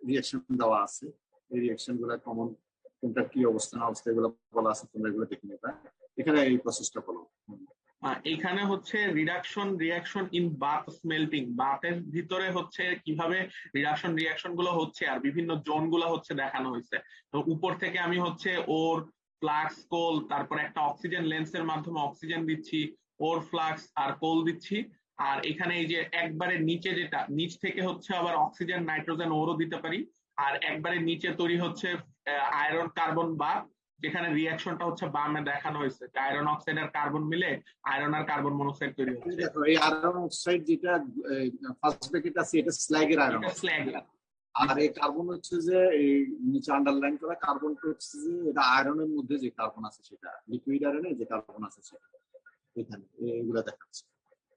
রিঅ্যাকশন দেওয়া আছে, এই রিঅ্যাকশন গুলা কমন কোনটা কি অবস্থা না অবস্থা এগুলো বলা আছে, তোমরা এগুলো দেখে নিবা। এখানে এই প্রসেসটা বলো। এখানে হচ্ছে রিডাকশন ইন বাথ স্মেল্টিং, বাথের ভিতরে হচ্ছে কিভাবে রিডাকশন রিঅ্যাকশন গুলো হচ্ছে আর বিভিন্ন জোন গুলো হচ্ছে দেখানো হয়েছে। তো উপর থেকে আমি হচ্ছে ওর ফ্লাক্স, কোল, তারপর একটা অক্সিজেন লেন্সের মাধ্যমে অক্সিজেন দিচ্ছি, ওর ফ্লাক্স আর কোল দিচ্ছি। আর এখানে এই যে একবারে নিচে যেটা, নিচ থেকে হচ্ছে আবার অক্সিজেন, নাইট্রোজেন, ওরও দিতে পারি। আর একবারে নিচে তৈরি হচ্ছে আয়রন কার্বন বাথ, যেখানে রিঅ্যাকশনটা হচ্ছে বামে দেখানো হয়েছে যে আয়রন অক্সাইড আর কার্বন মিলে আয়রন আর কার্বন মনোক্সাইড তৈরি হচ্ছে। দেখো এই আয়রন অক্সাইড যেটা ফার্স্ট ব্র্যাকেট আছে এটা স্ল্যাগের আয়রন, আর এই কার্বন হচ্ছে যে এই নিচে আন্ডারলাইন করা কার্বনটা হচ্ছে যে এটা আয়রনের মধ্যে যে কার্বন আছে সেটা, লিকুইড আয়রনে যে কার্বন আছে সেটা এখানে এগুলা দেখাচ্ছে।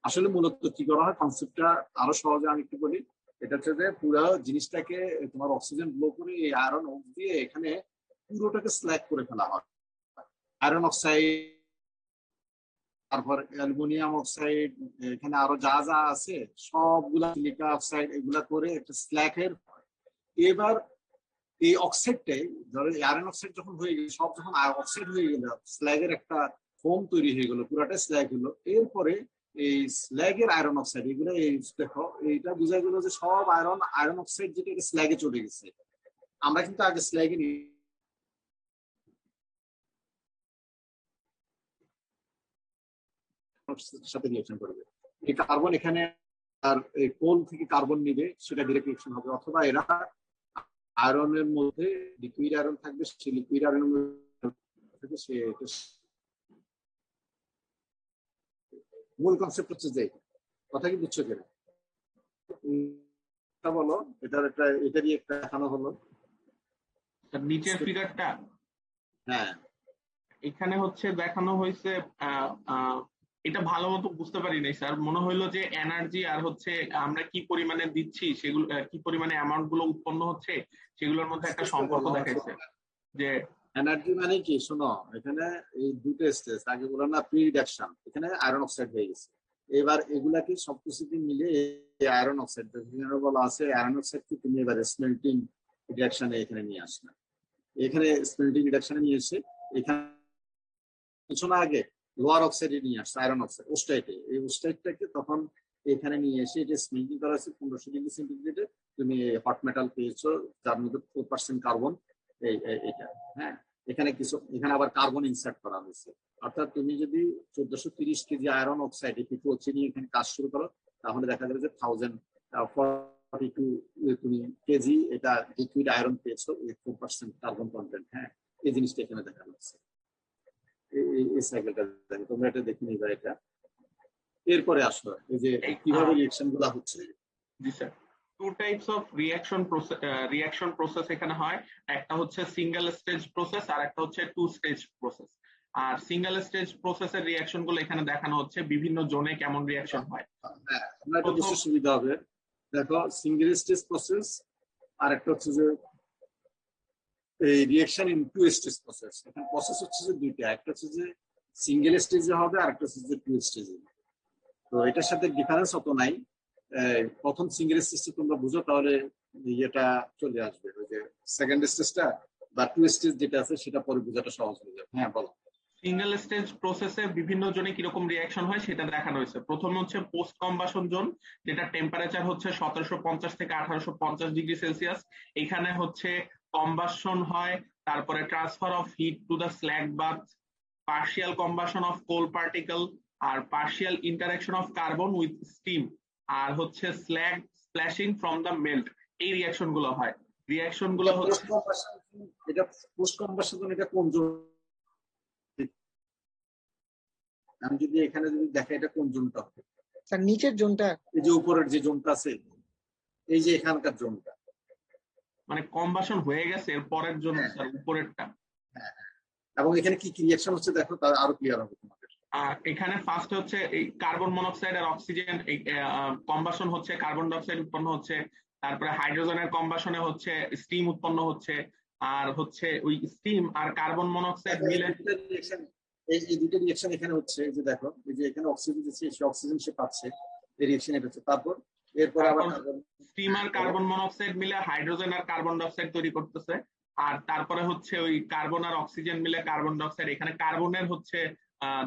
আসলে মূলত কি করা হয়, কনসেপ্টটা আরো সহজে আমি একটু বলি। এটা হচ্ছে যে পুরো জিনিসটাকে তোমার অক্সিজেন ব্লো করে এই আয়রন দিয়ে এখানে পুরোটাকে স্ল্যাগ করে ফেলা হয়। আয়রন অক্সাইড, তারপর অ্যালুমিনিয়াম অক্সাইড, এখানে আরো যা যা আছে সবগুলা, সিলিকা অক্সাইড, এগুলা করে একটা স্ল্যাগের এবার এই অক্সাইডটাই ধরো আয়রন অক্সাইড যখন হয়ে গেল, সব যখন অক্সাইড হয়ে গেল, স্ল্যাগের একটা ফোম তৈরি হয়ে গেল, পুরাটা স্ল্যাগ হলো। এরপরে এই স্ল্যাগের আয়রন অক্সাইড এগুলো এই দেখো, এইটা বোঝা গেল যে সব আয়রন অক্সাইড যেটা স্ল্যাগে চলে গেছে। আমরা কিন্তু আগে স্ল্যাগে সাথে রিঅ্যাকশন করবে। এই কার্বন এখানে আর এই কোল থেকে কার্বন নিবে, সেটা ডিরেক্ট রিঅ্যাকশন হবে। অথবা এরা আয়রনের মধ্যে লিকুইড আয়রন থাকবে, সেই লিকুইড আয়রনের মধ্যে সে মূল কনসেপ্ট হচ্ছে যে কথা কি বুঝছো কিনা বলো। এটারই একটা দেখানো হলো নিচের ফিগারটা। হ্যাঁ, এখানে হচ্ছে দেখানো হয়েছে, এটা ভালো মতো বুঝতে পারি নাই স্যার। মনে হইলো যে এনার্জি আর হচ্ছে আমরা কি পরিমাণে দিচ্ছি, সেগুলো কি পরিমাণে অ্যামাউন্ট গুলো উৎপন্ন হচ্ছে, সেগুলোর মধ্যে একটা সম্পর্ক দেখাইছে। যে এনার্জি মানে কি, শোনো, এখানে এই দুটো স্টেজ আগে বললাম না, প্রি রিডাকশন, এখানে আয়রন অক্সাইড হয়ে গেছে। এবার এগুলাকে সবকিছুকে মিলে আয়রন অক্সাইড বলা আছে। আয়রন অক্সাইডকে তুমি এবার স্মেল্টিং রিডাকশনে এখানে নিয়ে আসবে। এখানে স্মেল্টিং রিডাকশনে নিয়ে এসে এখানে কিছু না আগে লোয়ার অক্সাইডে নিয়ে আসছে আয়রন অক্সাইড, ওস্টাইটে। এই ওস্টাইটটাকে তখন এখানে নিয়ে এসে এটা স্মেল্টিং করা হচ্ছে 1500 ডিগ্রি সেন্টিগ্রেডে। তুমি হট মেটাল পেয়েছো যার মধ্যে 4% কার্বন। এটা হ্যাঁ, এখানে আবার কার্বন ইনসার্ট করা হয়েছে। অর্থাৎ তুমি যদি 1430 কেজি আয়রন অক্সাইড P2O3 নিয়ে এখানে কাজ শুরু করো, তাহলে দেখা যাবে যে 1042 তুমি কেজি এটা লিকুইড আয়রন পেয়েছো, 4% কার্বন কন্টেন্ট। হ্যাঁ, এই জিনিসটা এখানে দেখানো হচ্ছে। এই সাইকেলটা তোমরা এটা দেখে নিবা। এটা এরপরে আসলো এই যে কিভাবে রিঅ্যাকশন গুলা হচ্ছে। জি sir, two types of reaction process এখানে হয়। একটা হচ্ছে সিঙ্গেল স্টেজ প্রসেস, আর একটা হচ্ছে টু স্টেজ প্রসেস। আর সিঙ্গেল স্টেজ প্রসেসের রিঅ্যাকশন গুলো এখানে দেখানো হচ্ছে বিভিন্ন জোনে কেমন রিঅ্যাকশন হয়। হ্যাঁ, আমরা এটা বুঝতে সুবিধা হবে। দেখো, সিঙ্গেল স্টেজ প্রসেস আর একটা হচ্ছে যে এই reaction in two stage process. এখানে প্রসেস হচ্ছে যে দুইটা, একটা হচ্ছে যে সিঙ্গেল স্টেজে হবে আর একটা হচ্ছে যে টু স্টেজে। তো এটার সাথে ডিফারেন্স অত নাই। প্রথম সিঙ্গেল স্টেজটা তোমরা বুঝো, তাহলে ইয়েটা চলে আসবে। ওই যে সেকেন্ড স্টেজটা বা টু স্টেজ যেটা আছে সেটা পরে বোঝাটা সহজ হয়ে যাবে। হ্যাঁ বলো। সিঙ্গেল স্টেজ প্রসেসে বিভিন্ন জোনে কিরকম রিঅ্যাকশন হয় সেটা দেখানো হয়েছে। প্রথম হচ্ছে পোস্ট কম্বাসন জোন, যেটা টেম্পারেচার হচ্ছে 1750 থেকে 1850 ডিগ্রি সেলসিয়াস। এখানে হচ্ছে কম্বাসন হয়, তারপরে transfer of heat to the slag bath, partial combustion of coal particle, আর partial interaction of carbon with steam, আর হচ্ছে slag splashing from the melt. এই রিঅ্যাকশন গুলো হয়। রিঅ্যাকশন গুলো হচ্ছে এটা পোস্ট কম্বাসন জোন। এটা কোন জোন? আমি যদি এখানে যদি দেখা, এটা কোন জোনটা হবে স্যার? নিচের জোনটা, এই যে উপরের যে জোনটা আছে, এই যে এখানকার জোনটা, মানে কম্বাসন হয়ে গেছে এর পরের জোন স্যার, উপরেরটা। এবং এখানে কি রিঅ্যাকশন হচ্ছে দেখো, তার আরো ক্লিয়ার হবে তোমাদের। এখানে ফার্স্ট হচ্ছে এই কার্বন মনোক্সাইড আর অক্সিজেন কম্বাসন হচ্ছে, কার্বন ডাইঅক্সাইড উৎপন্ন হচ্ছে। তারপরে হাইড্রোজেনের কম্বাসনে হচ্ছে স্টিম উৎপন্ন হচ্ছে। আর হচ্ছে ওই স্টিম আর কার্বন মনোক্সাইড মিলে এই দুটো রিঅ্যাকশন এখানে হচ্ছে। এই যে দেখো, এই যে এখানে অক্সিজেন দিচ্ছে, সেই অক্সিজেন সে পাচ্ছে, এই রিঅ্যাকশন এটা হচ্ছে। তারপর এরপর আবার স্টিম আর কার্বন মনোক্সাইড মিলে হাইড্রোজেন আর কার্বন ডাইঅক্সাইড তৈরি করতেছে। আর তারপরে হচ্ছে ওই কার্বন আর অক্সিজেন মিলে কার্বন ডাইঅক্সাইড, এখানে কার্বনের হচ্ছে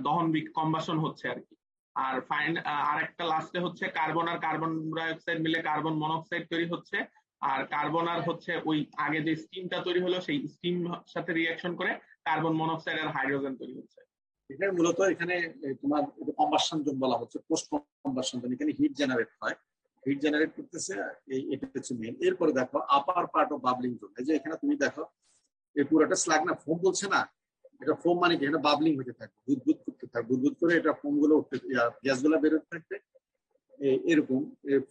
দহন কম্বাসন হচ্ছে আর কি। আর আর একটা লাস্টে হচ্ছে কার্বন আর কার্বন ডাইঅক্সাইড মিলে কার্বন মনোক্সাইড তৈরি হচ্ছে। আর কার্বন আর হচ্ছে ওই আগে যে স্টিমটা তৈরি হলো, সেই স্টিম সাথে রিঅ্যাকশন করে কার্বন মনোক্সাইড আর হাইড্রোজেন তৈরি হচ্ছে। এখানে মূলত এখানে তোমার কম্বাসন জোন বলা হচ্ছে, পোস্ট কম্বাসন জোন। এখানে হিট জেনারেট হয়, হিট জেনারেট করতেছে, এটা হচ্ছে মেন। এরপরে দেখো আপার পার্ট অফ বাবলিং জোন। এই যে এখানে তুমি দেখো, এই পুরোটা স্ল্যাগ না, ফোম বলছে না, এটা ফোম মানে কি, এটা বাবলিং হতে থাকবে, বুদবুদ করতে থাকবে, বুদবুদ করে এটা ফোম গুলো উঠতে, গ্যাস গুলো বেরোতে থাকবে এরকম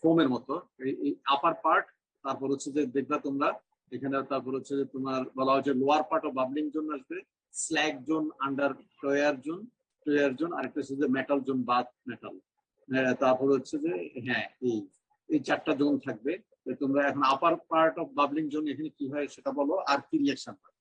ফোমের মতো। এই আপার পার্ট। তারপর হচ্ছে যে দেখবা তোমরা এখানে, তারপর হচ্ছে যে তোমার বলা হচ্ছে lower part of bubbling zone আসবে, স্ল্যাগ জোন, আন্ডার টয়ার জোন, আরেকটা হচ্ছে যে মেটাল জোন, বাথ মেটাল। তারপর হচ্ছে যে হ্যাঁ, এই চারটা জোন থাকবে। তোমরা এখন আপার পার্ট অফ বাবলিং জোন এখানে কি হয় সেটা বলো, আর কি রিঅ্যাকশন হয়।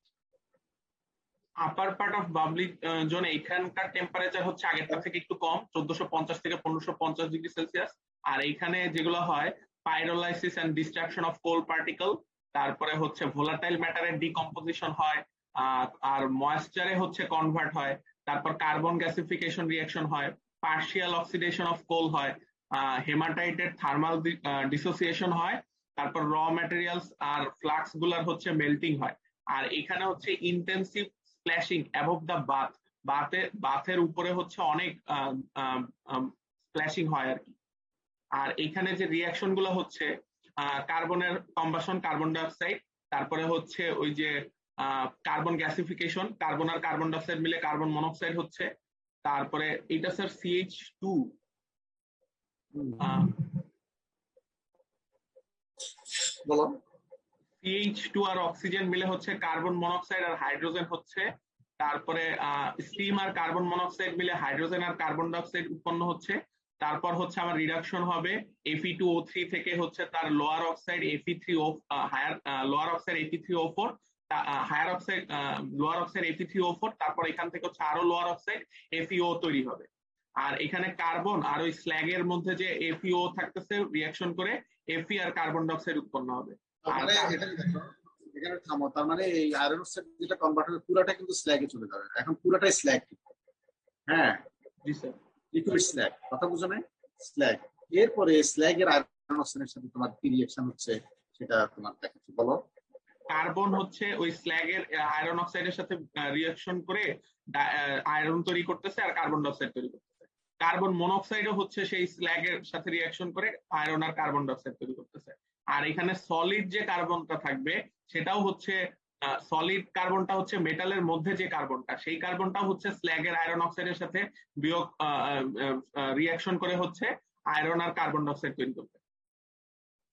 আপার পার্ট অফ বাবলিং জোন, এখানকার টেম্পারেচার হচ্ছে আগেরটা থেকে একটু কম, 1450 থেকে 1550 ডিগ্রি সেলসিয়াস। আর এইখানে যেগুলো হয়, pyrolysis and destruction of coal particle, তারপরে হচ্ছে ভোলাটাইল ম্যাটারের ডিকম্পোজিশন হয়, আর ময়েশ্চারে হচ্ছে কনভার্ট হয়, তারপর কার্বন গ্যাসিফিকেশন রিঅ্যাকশন হয়, পার্শিয়াল অক্সিডেশন অফ কোল হয়, হেমাটাইটের থার্মাল ডিসোসিয়েশন হয়, তারপর র ম্যাটেরিয়ালস আর ফ্লাক্স গুলার হচ্ছে মেল্টিং হয়। আর এখানে হচ্ছে ইন্টেন্সিভ স্প্ল্যাশিং অ্যাবভ দ্য বাথের উপরে হচ্ছে অনেক স্প্ল্যাশিং হয় আর কি। আর এখানে যে রিঅ্যাকশন গুলো হচ্ছে কার্বনের কম্বাসন, কার্বন ডাইঅক্সাইড, তারপরে হচ্ছে ওই যে কার্বন গ্যাসিফিকেশন, কার্বন আর কার্বন ডাইঅক্সাইড মিলে কার্বন মনোক্সাইড হচ্ছে, তারপরে এটা স্যার CH2 বলো। CH2 আর অক্সিজেন মিলে হচ্ছে কার্বন মনোক্সাইড আর হাইড্রোজেন হচ্ছে, তারপরে স্টিম আর কার্বন মনোক্সাইড মিলে হাইড্রোজেন আর কার্বন ডাইঅক্সাইড উৎপন্ন হচ্ছে, তারপর হচ্ছে আমার রিডাকশন হবে Fe2O3 থেকে হচ্ছে তার lower oxide Fe3O, higher lower oxide Fe3O4, higher oxide lower oxide Fe3O4, তারপর এখান থেকে হচ্ছে আরো লোয়ার অক্সাইড FeO তৈরি হবে। আর এখানে কার্বন আর ওই স্ল্যাগের মধ্যে যে FeO থাকতেছে রিঅ্যাকশন করে Fe আর কার্বন ডাইঅক্সাইড উৎপন্ন হবে। মানে এখানে থামো, তার মানে এই আয়রন অক্সাইড যেটা কনভার্ট হবে পুরাটা কিন্তু স্ল্যাগে চলে যাবে, এখন পুরাটাই স্ল্যাগ। হ্যাঁ জি স্যার, লিকুইড স্ল্যাগ, কথা বুঝো না? স্ল্যাগ। এরপরে স্ল্যাগের আয়রন অক্সাইডের সাথে তোমার কি রিঅ্যাকশন হচ্ছে সেটা তোমার দেখাচ্ছি, বলো। কার্বন হচ্ছে ওই স্ল্যাগের আয়রন অক্সাইডের সাথে রিঅ্যাকশন করে আয়রন তৈরি করতেছে আর কার্বন ডাইঅক্সাইড তৈরি করতেছে। কার্বন মনোক্সাইডও হচ্ছে সেই স্ল্যাগের সাথে রিঅ্যাকশন করে আয়রন আর কার্বন ডাইঅক্সাইড তৈরি করতেছে। আর এখানে সলিড যে কার্বনটা থাকবে সেটাও হচ্ছে সলিড কার্বনটা হচ্ছে মেটালের মধ্যে যে কার্বনটা, সেই কার্বনটাও হচ্ছে স্ল্যাগের আয়রন অক্সাইডের সাথে বিয়োগ রিঅ্যাকশন করে হচ্ছে আয়রন আর কার্বন ডাইঅক্সাইড তৈরি করবে।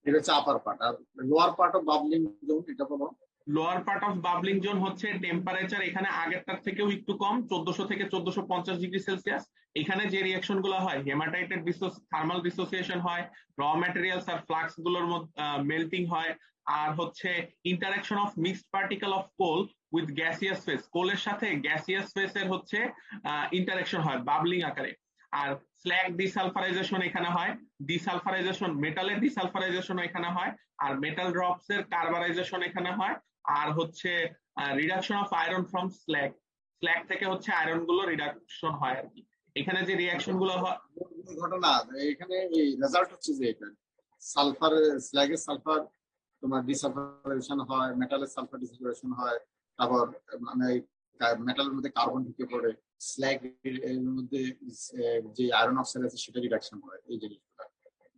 এটা হচ্ছে আপার পার্ট। আর lower part of bubbling zone, এটা বলো। Lower part of bubbling zone হচ্ছে টেম্পারেচার এখানে আগেরটার থেকেও একটু কম, 1400 থেকে 1450 ডিগ্রি সেলসিয়াস। এখানে যে রিঅ্যাকশন গুলো হয় হেমাটাইটের থার্মাল ডিসোসিয়েশন হয়, র ম্যাটেরিয়ালস আর ফ্লাক্স গুলোর মেল্টিং হয়, আর হচ্ছে interaction of mixed particle of coal with gaseous phase, কোলের সাথে গ্যাসিয়াস ফেসের হচ্ছে ইন্টারাকশন হয় বাবলিং আকারে। আর স্ল্যাগ ডিসালফারাইজেশন এখানে হয়, ডিসালফারাইজেশন মেটালের ডিসালফারাইজেশন এখানে হয়, আর মেটাল ড্রপস এর কার্বারাইজেশন এখানে হয়, আর হচ্ছে reduction of iron from slug, slug থেকে হচ্ছে আয়রন গুলো রিডাকশন হয় আর কি। এখানে যে রিঅ্যাকশন গুলো হয় ঘটনা এখানে এই রেজাল্ট হচ্ছে যে এটা সালফার, স্ল্যাগের সালফার তোমার ডিসালফারেশন হয়, মেটালের সালফার ডিসালফারেশন হয়, তারপর মানে মেটালের মধ্যে কার্বন ঢুকে পড়ে, স্ল্যাগ এর মধ্যে যে আয়রন অক্সাইড আছে সেটা রিডাকশন হয়, এই জিনিসগুলো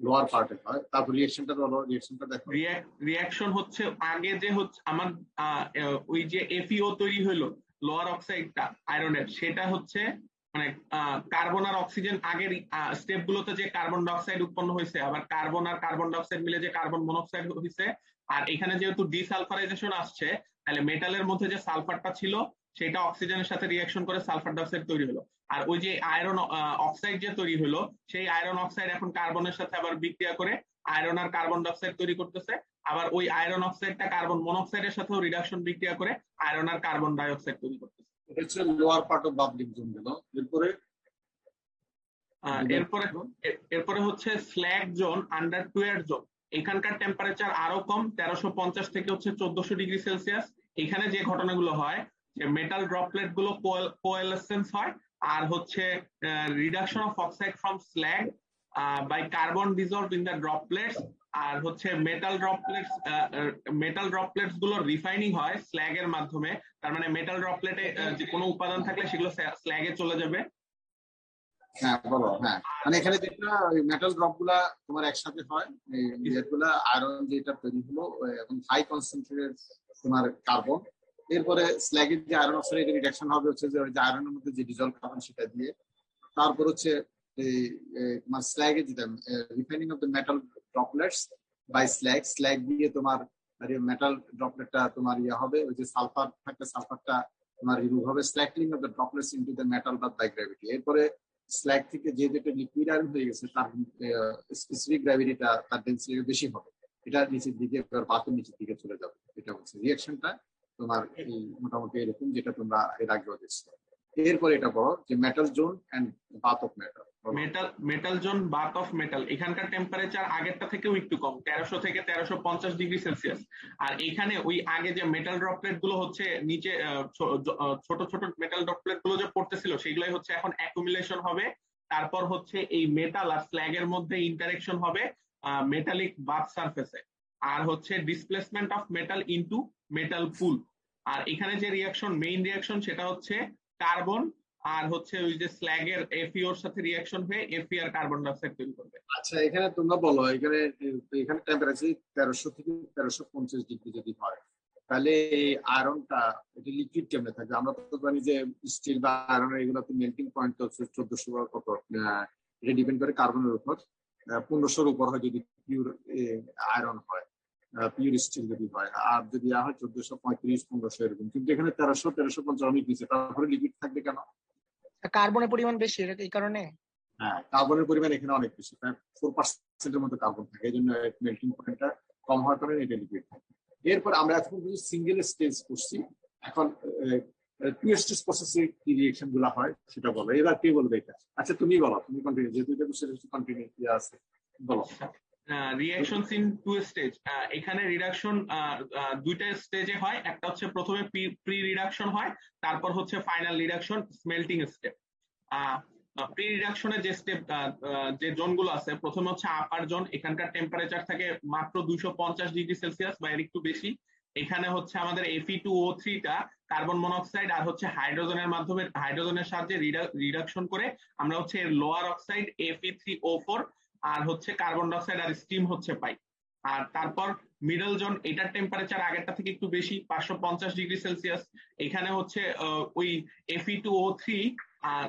লোয়ার পার্টে হয়। তারপর রিঅ্যাকশনটা বলো, রিঅ্যাকশনটা দেখো। রিঅ্যাকশন হচ্ছে আগে যে হচ্ছে আমার ওই যে FeO তৈরি হলো লোয়ার অক্সাইডটা আয়রনের, সেটা হচ্ছে মানে কার্বন আর অক্সিজেন আগের স্টেপ গুলোতে যে কার্বন ডাইঅক্সাইড উৎপন্ন হয়েছে, আবার কার্বন আর কার্বন ডাইঅক্সাইড মিলে যে কার্বন মনোক্সাইড হয়েছে। আর এখানে যেহেতু ডিসালফারাইজেশন আসছে, তাহলে মেটালের মধ্যে যে সালফারটা ছিল সেটা অক্সিজেনের সাথে রিঅ্যাকশন করে সালফার ডাইঅক্সাইড তৈরি হলো। আর ওই যে আয়রন অক্সাইড যে তৈরি হলো, সেই আয়রন অক্সাইড এখন কার্বনের সাথে আবার বিক্রিয়া করে আয়রন আর কার্বন ডাইঅক্সাইড তৈরি করতেছে। আবার ওই আয়রন অক্সাইডটা কার্বন মনোক্সাইডের সাথেও রিডাকশন বিক্রিয়া করে আয়রন আর কার্বন ডাইঅক্সাইড তৈরি করতেছে। এটা হচ্ছে lower part of bubbling zone গেল। এরপরে হচ্ছে স্ল্যাগ জোন, আন্ডার টুয়ার জোন। এখানকার টেম্পারেচার আরো কম, 1350 থেকে হচ্ছে 1400 ডিগ্রি সেলসিয়াস। এখানে যে ঘটনাগুলো হয় যে মেটাল ড্রপলেট গুলো কোয়ালেসেন্স হয়, আর হচ্ছে reduction of oxide from slag by carbon dissolve in the droplets, আর হচ্ছে মেটাল ড্রপলেটস গুলো রিফাইনিং হয় স্ল্যাগ এর মাধ্যমে। তার মানে মেটাল ড্রপলেটে যে কোনো উপাদান থাকলে সেগুলো স্ল্যাগে চলে যাবে। হ্যাঁ বলো। হ্যাঁ মানে এখানে যেটা মেটাল ড্রপ গুলা তোমার একসাথে হয়, যেগুলা আয়রন যেটা তৈরি হলো এবং হাই কনসেন্ট্রেটেড তোমার কার্বন, এরপরে স্ল্যাগের যে আয়রন অক্সাইড রিডাকশন হবে হচ্ছে যে আয়রনের মধ্যে যে ডিজলভ কার্বন সেটা দিয়ে, তারপর হচ্ছে তোমার স্ল্যাগে যেটা refining of the metal droplets by slag দিয়ে তোমার মেটাল ড্রপলেটটা তোমার ইয়ে হবে, ওই যে সালফার থাকে সালফারটা তোমার রিমুভ হবে, স্ল্যাকলিং of the droplets into the metal by gravity. এরপরে স্ল্যাগ থেকে যে যেটা লিকুইড আয়রন হয়ে গেছে তার স্পেসিফিক গ্র্যাভিটিটা তার ডেন্সিটি বেশি হবে, এটা নিচের দিকে বাতের নিচের দিকে চলে যাবে। এটা হচ্ছে রিঅ্যাকশনটা তোমার এই মোটামুটি এরকম, যেটা তোমরা এর আগেও দেখছো। এরপরে এটা বলো যে metal zone and bath of metal. Metal zone bath of metal, এখানকার টেম্পারেচার আগেরটা থেকেও একটু কম, 1300 থেকে 1350 ডিগ্রি সেলসিয়াস। আর এখানে ওই আগে যে মেটাল ড্রপলেট গুলো হচ্ছে নিচে ছোট ছোট মেটাল ড্রপলেট গুলো যে পড়তেছিল সেগুলোই হচ্ছে এখন অ্যাকুমুলেশন হবে, তারপর হচ্ছে এই মেটাল আর স্ল্যাগ এর মধ্যে ইন্টারেকশন হবে মেটালিক বাথ সারফেসে, আর হচ্ছে displacement of metal into metal pool. আর এখানে যে রিয়াকশন, মেইন রিয়াকশন, সেটা হচ্ছে কার্বন আর হচ্ছে ওই যে স্ল্যাগ এর এফিওর সাথে রিয়াকশন হয়ে এফি আর কার্বন ডাই অক্সাইড তৈরি করবে। আচ্ছা, এখানে তোমরা বলো, এখানে টেম্পারেচার 1300 থেকে 1350 ডিগ্রি যদি হয়, তাহলে এই আয়রনটা এটা লিকুইড কেমনে থাকবে? আমরা তো জানি যে স্টিল বা আয়রন এগুলোতে মেল্টিং পয়েন্ট হচ্ছে 1400 বা কত, এটা ডিপেন্ড করে কার্বনের উপর। 1500-র উপর হয় যদি পিওর আয়রন হয়, পিওর স্টিল যদি হয়, আর যদি হয় 1435-1500 এরকম। কিন্তু এখানে 1300-1350 অনেক নিচে, তারপরে লিকুইড থাকবে কেন? কার্বনের পরিমাণ বেশি এই কারণে। হ্যাঁ, কার্বনের পরিমাণ এখানে অনেক বেশি, 4% মতো কার্বন থাকে, এই জন্য মেল্টিং পয়েন্টটা কম হওয়ার কারণে এটা লিকুইড থাকে। এরপর আমরা এখন সিঙ্গেল স্টেজ করছি, এখন টু স্টেজ প্রসেসে কি রিঅ্যাকশন গুলো হয় সেটা বলো। এবার কে বলবে এটা? আচ্ছা তুমি বলো, তুমি কন্টিনিউ, যেহেতু এটা কন্টিনিউ আছে বলো। রিঅ্যাকশনস ইন টু স্টেজ, এখানে রিডাকশন দুইটা স্টেজে হয়, একটা হচ্ছে প্রথমে প্রি রিডাকশন হয়, তারপর হচ্ছে ফাইনাল রিডাকশন স্মেল্টিং স্টেপ। প্রি রিডাকশনের যে স্টেপ, যে জোনগুলো আছে, প্রথমে হচ্ছে আপার জোন, এখানকার টেম্পারেচার থাকে মাত্র 250 ডিগ্রি সেলসিয়াস বা এর একটু বেশি। এখানে হচ্ছে আমাদের Fe2O3 টা কার্বন মনোক্সাইড আর হচ্ছে হাইড্রোজেনের মাধ্যমে, হাইড্রোজেনের সাহায্যে রিডাকশন করে আমরা হচ্ছে এর লোয়ার অক্সাইড Fe3O4 আর হচ্ছে কার্বন ডাইঅক্সাইড আর স্টিম হচ্ছে পাই। আর তারপর মিডল জোন, এটার টেম্পারেচার আগেরটা থেকে একটু বেশি, 550 ডিগ্রি সেলসিয়াস। এখানে হচ্ছে ওই Fe2O3 আর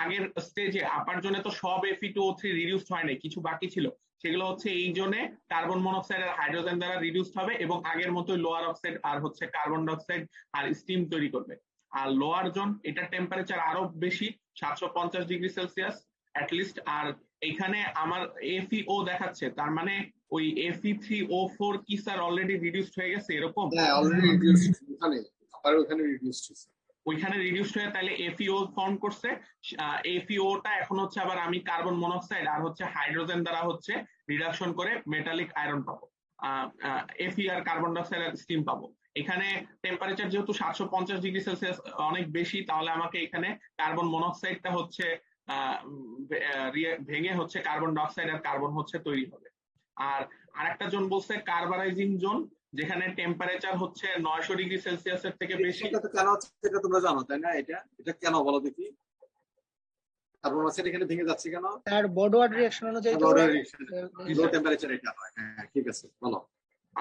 আগের স্টেজে আপার জোনে তো সব Fe2O3 রিডিউসড হয় নাই, কিছু বাকি ছিল, সেগুলো হচ্ছে এই জোনে কার্বন মনোক্সাইড আর হাইড্রোজেন দ্বারা রিডিউসড হবে এবং আগের মতোই লোয়ার অক্সাইড আর হচ্ছে কার্বন ডাইঅক্সাইড আর স্টিম তৈরি করবে। আর লোয়ার জোন, এটার টেম্পারেচার আরো বেশি, 750 ডিগ্রি সেলসিয়াস অ্যাটলিস্ট। আর এখানে আমার FeO দেখাচ্ছে, তার মানে ওই Fe3O4 কি স্যার অলরেডি রিডিউসড হয়ে গেছে এরকম? হ্যাঁ, অলরেডি রিডিউসড, ওখানে রিডিউসড, ওইখানে রিডিউসড হয়ে তাহলে FeO ফর্ম করছে। FeO-টা এখন হচ্ছে আবার আমি কার্বন মনোক্সাইড আর হচ্ছে হাইড্রোজেন দ্বারা হচ্ছে রিডাকশন করে মেটালিক আয়রন পাবো, Fe আর কার্বন ডাইঅক্সাইড আর স্টিম পাবো। এখানে টেম্পারেচার যেহেতু 750 ডিগ্রি সেলসিয়াস অনেক বেশি, তাহলে আমাকে এখানে কার্বন মনোক্সাইডটা হচ্ছে ভেঙে হচ্ছে কার্বন ডাইঅক্সাইড আর কার্বন হচ্ছে তৈরি হবে। আর আরেকটা জোন বলছে কার্বারাইজিং জোন, যেখানে টেম্পারেচার হচ্ছে 900 ডিগ্রি সেলসিয়াসের থেকে বেশি। এটা কেন হচ্ছে সেটা তোমরা জানো তাই না? এটা কেন বলো দেখি, কার্বন মনোক্সাইড এখানে ভেঙে যাচ্ছে কেন? তার বডওয়ার্ড রিঅ্যাকশন অনুযায়ী লো টেম্পারেচার এটা হয়। হ্যাঁ ঠিক আছে, বলো।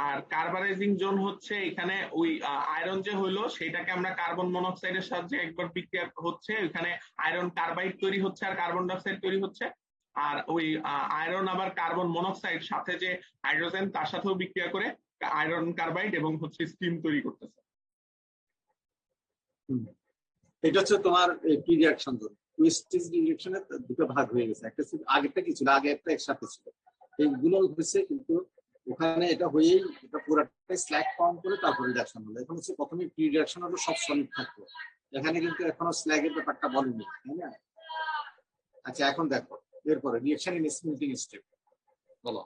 আর কার্বারাইজিং জোন হচ্ছে এখানে ওই আয়রন যে হইলো সেটাকে আমরা কার্বন মনোক্সাইডের সাহায্যে একবার বিক্রিয়া হচ্ছে, ওখানে আয়রন কার্বাইড তৈরি হচ্ছে আর কার্বন ডাইঅক্সাইড তৈরি হচ্ছে। আর ওই আয়রন আবার কার্বন মনোক্সাইড সাথে যে হাইড্রোজেন তার সাথেও বিক্রিয়া করে আয়রন কার্বাইড এবং হচ্ছে স্টিম তৈরি করতেছে। এটা হচ্ছে তোমার কি রিঅ্যাকশন জোন। টুইস্টিস রিঅ্যাকশনে দুটো ভাগ হয়ে গেছে, একটা ছিল আগেরটা কি ছিল, আগে একটা একসাথে ছিল, এইগুলো হচ্ছে কিন্তু ওখানে এটা হয়েই এটা পুরোটাই স্ল্যাগ ফর্ম করে তারপর রিডাকশন হলো। এখন হচ্ছে প্রথমে প্রি রিডাকশন হলো সব সলিড থাকতো, এখানে কিন্তু এখনো স্ল্যাগের ব্যাপারটা বলেনি, তাই না? আচ্ছা এখন দেখো এরপরে রিঅ্যাকশন ইন স্মেল্টিং স্টেপ বলো।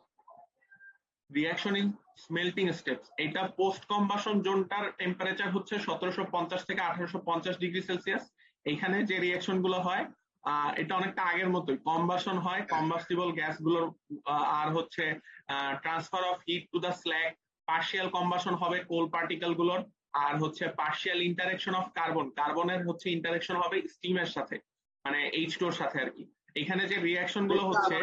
রিঅ্যাকশন ইন স্মেল্টিং স্টেপস, এটা পোস্ট কম্বাশন জোনটার টেম্পারেচার হচ্ছে 1750 থেকে 1850 ডিগ্রি সেলসিয়াস। এখানে যে রিঅ্যাকশন গুলো হয় এটা অনেকটা আগের মতোই, কম্বাশন হয়, কম্বাস্টিবল গ্যাস গুলোর আর হচ্ছে transfer of heat to the slag, partial combustion হবে কোল পার্টিকেল গুলোর, আর হচ্ছে পার্শিয়াল ইন্টারেকশন অফ কার্বনের হচ্ছে ইন্টারেকশন হবে স্টিমের সাথে, মানে H2 এর সাথে আর কি। এখানে যে রিঅ্যাকশন গুলো হচ্ছে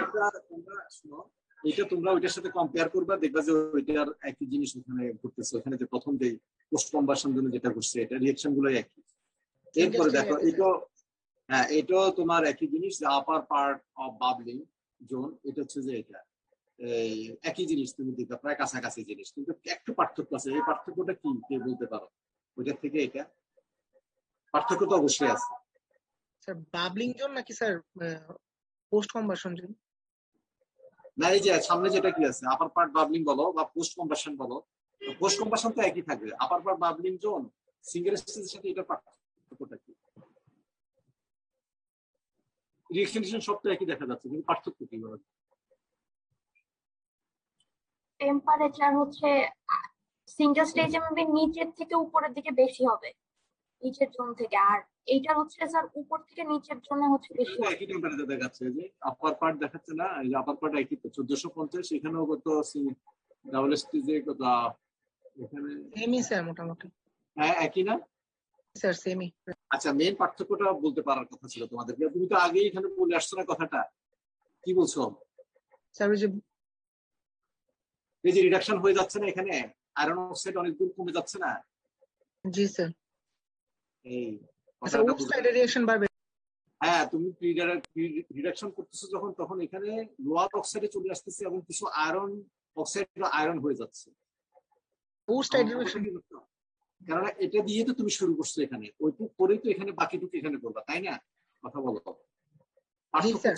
এটা তোমরা ওইটার সাথে কম্পেয়ার করবা, দেখবা যে ওইটার একই জিনিস ওখানে ঘটতেছে। ওখানে যে প্রথম যে পোস্ট কম্বাশন জন্য যেটা ঘটছে এটা রিঅ্যাকশন গুলো একই। এরপরে দেখো এটা, হ্যাঁ এটা তোমার একই জিনিস, আপার পার্ট অফ বাবলিং জোন, এটা হচ্ছে যে এটা একই জিনিস, তুমি দেখবা প্রায় কাছাকাছি জিনিস, কিন্তু একটু পার্থক্য আছে। এই পার্থক্যটা কি কে বলতে পারো? ওইটার থেকে এটা পার্থক্য তো অবশ্যই আছে। স্যার বাবলিং জোন নাকি স্যার পোস্ট কম্বাশন জোন? না এই যে সামনে যেটা কি আছে, আপার পার্ট বাবলিং বলো বা পোস্ট কম্বাশন বলো, পোস্ট কম্বাশন তো একই থাকবে। আপার পার্ট বাবলিং জোন সিঙ্গেল স্টেজের সাথে এটা পার্থক্যটা কি? রিঅ্যাকশন সব তো একই দেখা যাচ্ছে, কিন্তু পার্থক্য কি বলো? টেম্পারেচার হচ্ছে সিঙ্গেল স্টেজে মেবি নিচের থেকে উপরের দিকে বেশি হবে, নিচের জোন থেকে। আর এইটা হচ্ছে স্যার উপর থেকে নিচের জন্য হচ্ছে বেশি হবে। একই টেম্পারেচার দেখাচ্ছে, যে আপার পার্ট দেখাচ্ছে না, এই যে আপার পার্ট একই তো 1450, এখানেও কত ডাবল স্টেজে কত এখানে সেমই স্যার মোটামুটি। হ্যাঁ একই না স্যার সেমই। আচ্ছা, মেইন পার্থক্যটা বলতে পারার কথা ছিল তোমাদেরকে, তুমি তো আগেই এখানে বলে আসছো না কথাটা, কি বলছো? স্যার ওই যে এই যে রিডাকশন হয়ে যাচ্ছে না এখানে, আয়রন অক্সাইড অনেক দূর কমে যাচ্ছে না, জি স্যার। এই আচ্ছা কথাটা উড সাইডে রিঅ্যাকশন বাড়বে। হ্যাঁ, তুমি রিডাকশন করতেছো যখন, তখন এখানে লোয়ার অক্সাইডে চলে আসতেছে এবং কিছু আয়রন অক্সাইড আয়রন হয়ে যাচ্ছে। উড সাইড রিঅ্যাকশন, কেননা এটা দিয়ে তো তুমি শুরু করছো, এখানে ওইটুকু পরেই তো এখানে বাকিটুকু এখানে করবা, তাই না? কথা বলো। জি স্যার।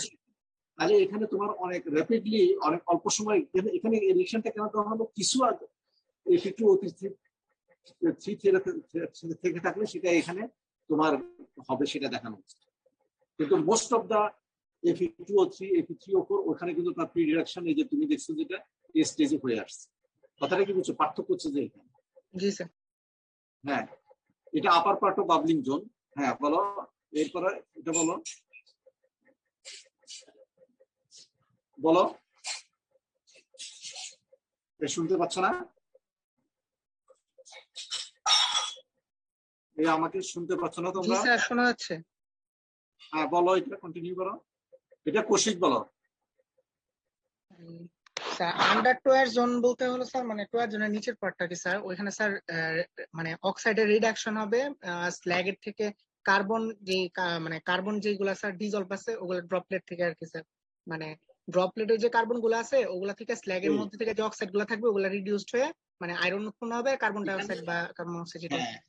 তাহলে এখানে তোমার অনেক র্যাপিডলি, অনেক অল্প সময় এখানে রিঅ্যাকশনটা কেন দেওয়া হলো, কিছু একটু থ্রি থেকে থাকলে সেটা এখানে তোমার হবে, সেটা দেখানো হচ্ছে। কিন্তু most of the Fe2O3 Fe3O4 ওখানে কিন্তু তার প্রি রিডাকশন, এই যে তুমি দেখছো যেটা এই স্টেজে হয়ে আসছে। কথাটা কি বুঝছো? পার্থক্য হচ্ছে যে এখানে। জি স্যার। হ্যাঁ, এটা আপার পার্ট অফ বাবলিং জোন। হ্যাঁ বলো, এরপরে এটা বলো বলো, শুনতে পাচ্ছ না? এই আমাকে শুনতে পাচ্ছ না জি তোমরা? স্যার শোনা যাচ্ছে। হ্যাঁ বলো, এটা কন্টিনিউ করো, এটা কৌশিক বলো। স্যার আন্ডার টোয়ার জোন বলতে হলো স্যার মানে টোয়ার জোনের নিচের পার্টটা কি স্যার, ওইখানে স্যার মানে অক্সাইডের রিডাকশন হবে স্ল্যাগের থেকে। কার্বন যে মানে কার্বন যেগুলা স্যার ডিজলভ আছে ওগুলা ড্রপলেট থেকে আর কি স্যার, মানে ড্রপলেটের যে কার্বন গুলো আছে ওগুলা থেকে স্ল্যাগের মধ্যে থেকে যে অক্সাইড গুলো থাকবে ওগুলা রিডিউসড হয়ে মানে আয়রন উৎপন্ন হবে, কার্বন ডাই অক্সাইড বা কার্বন মনোক্সাইড যেটা। হ্যাঁ,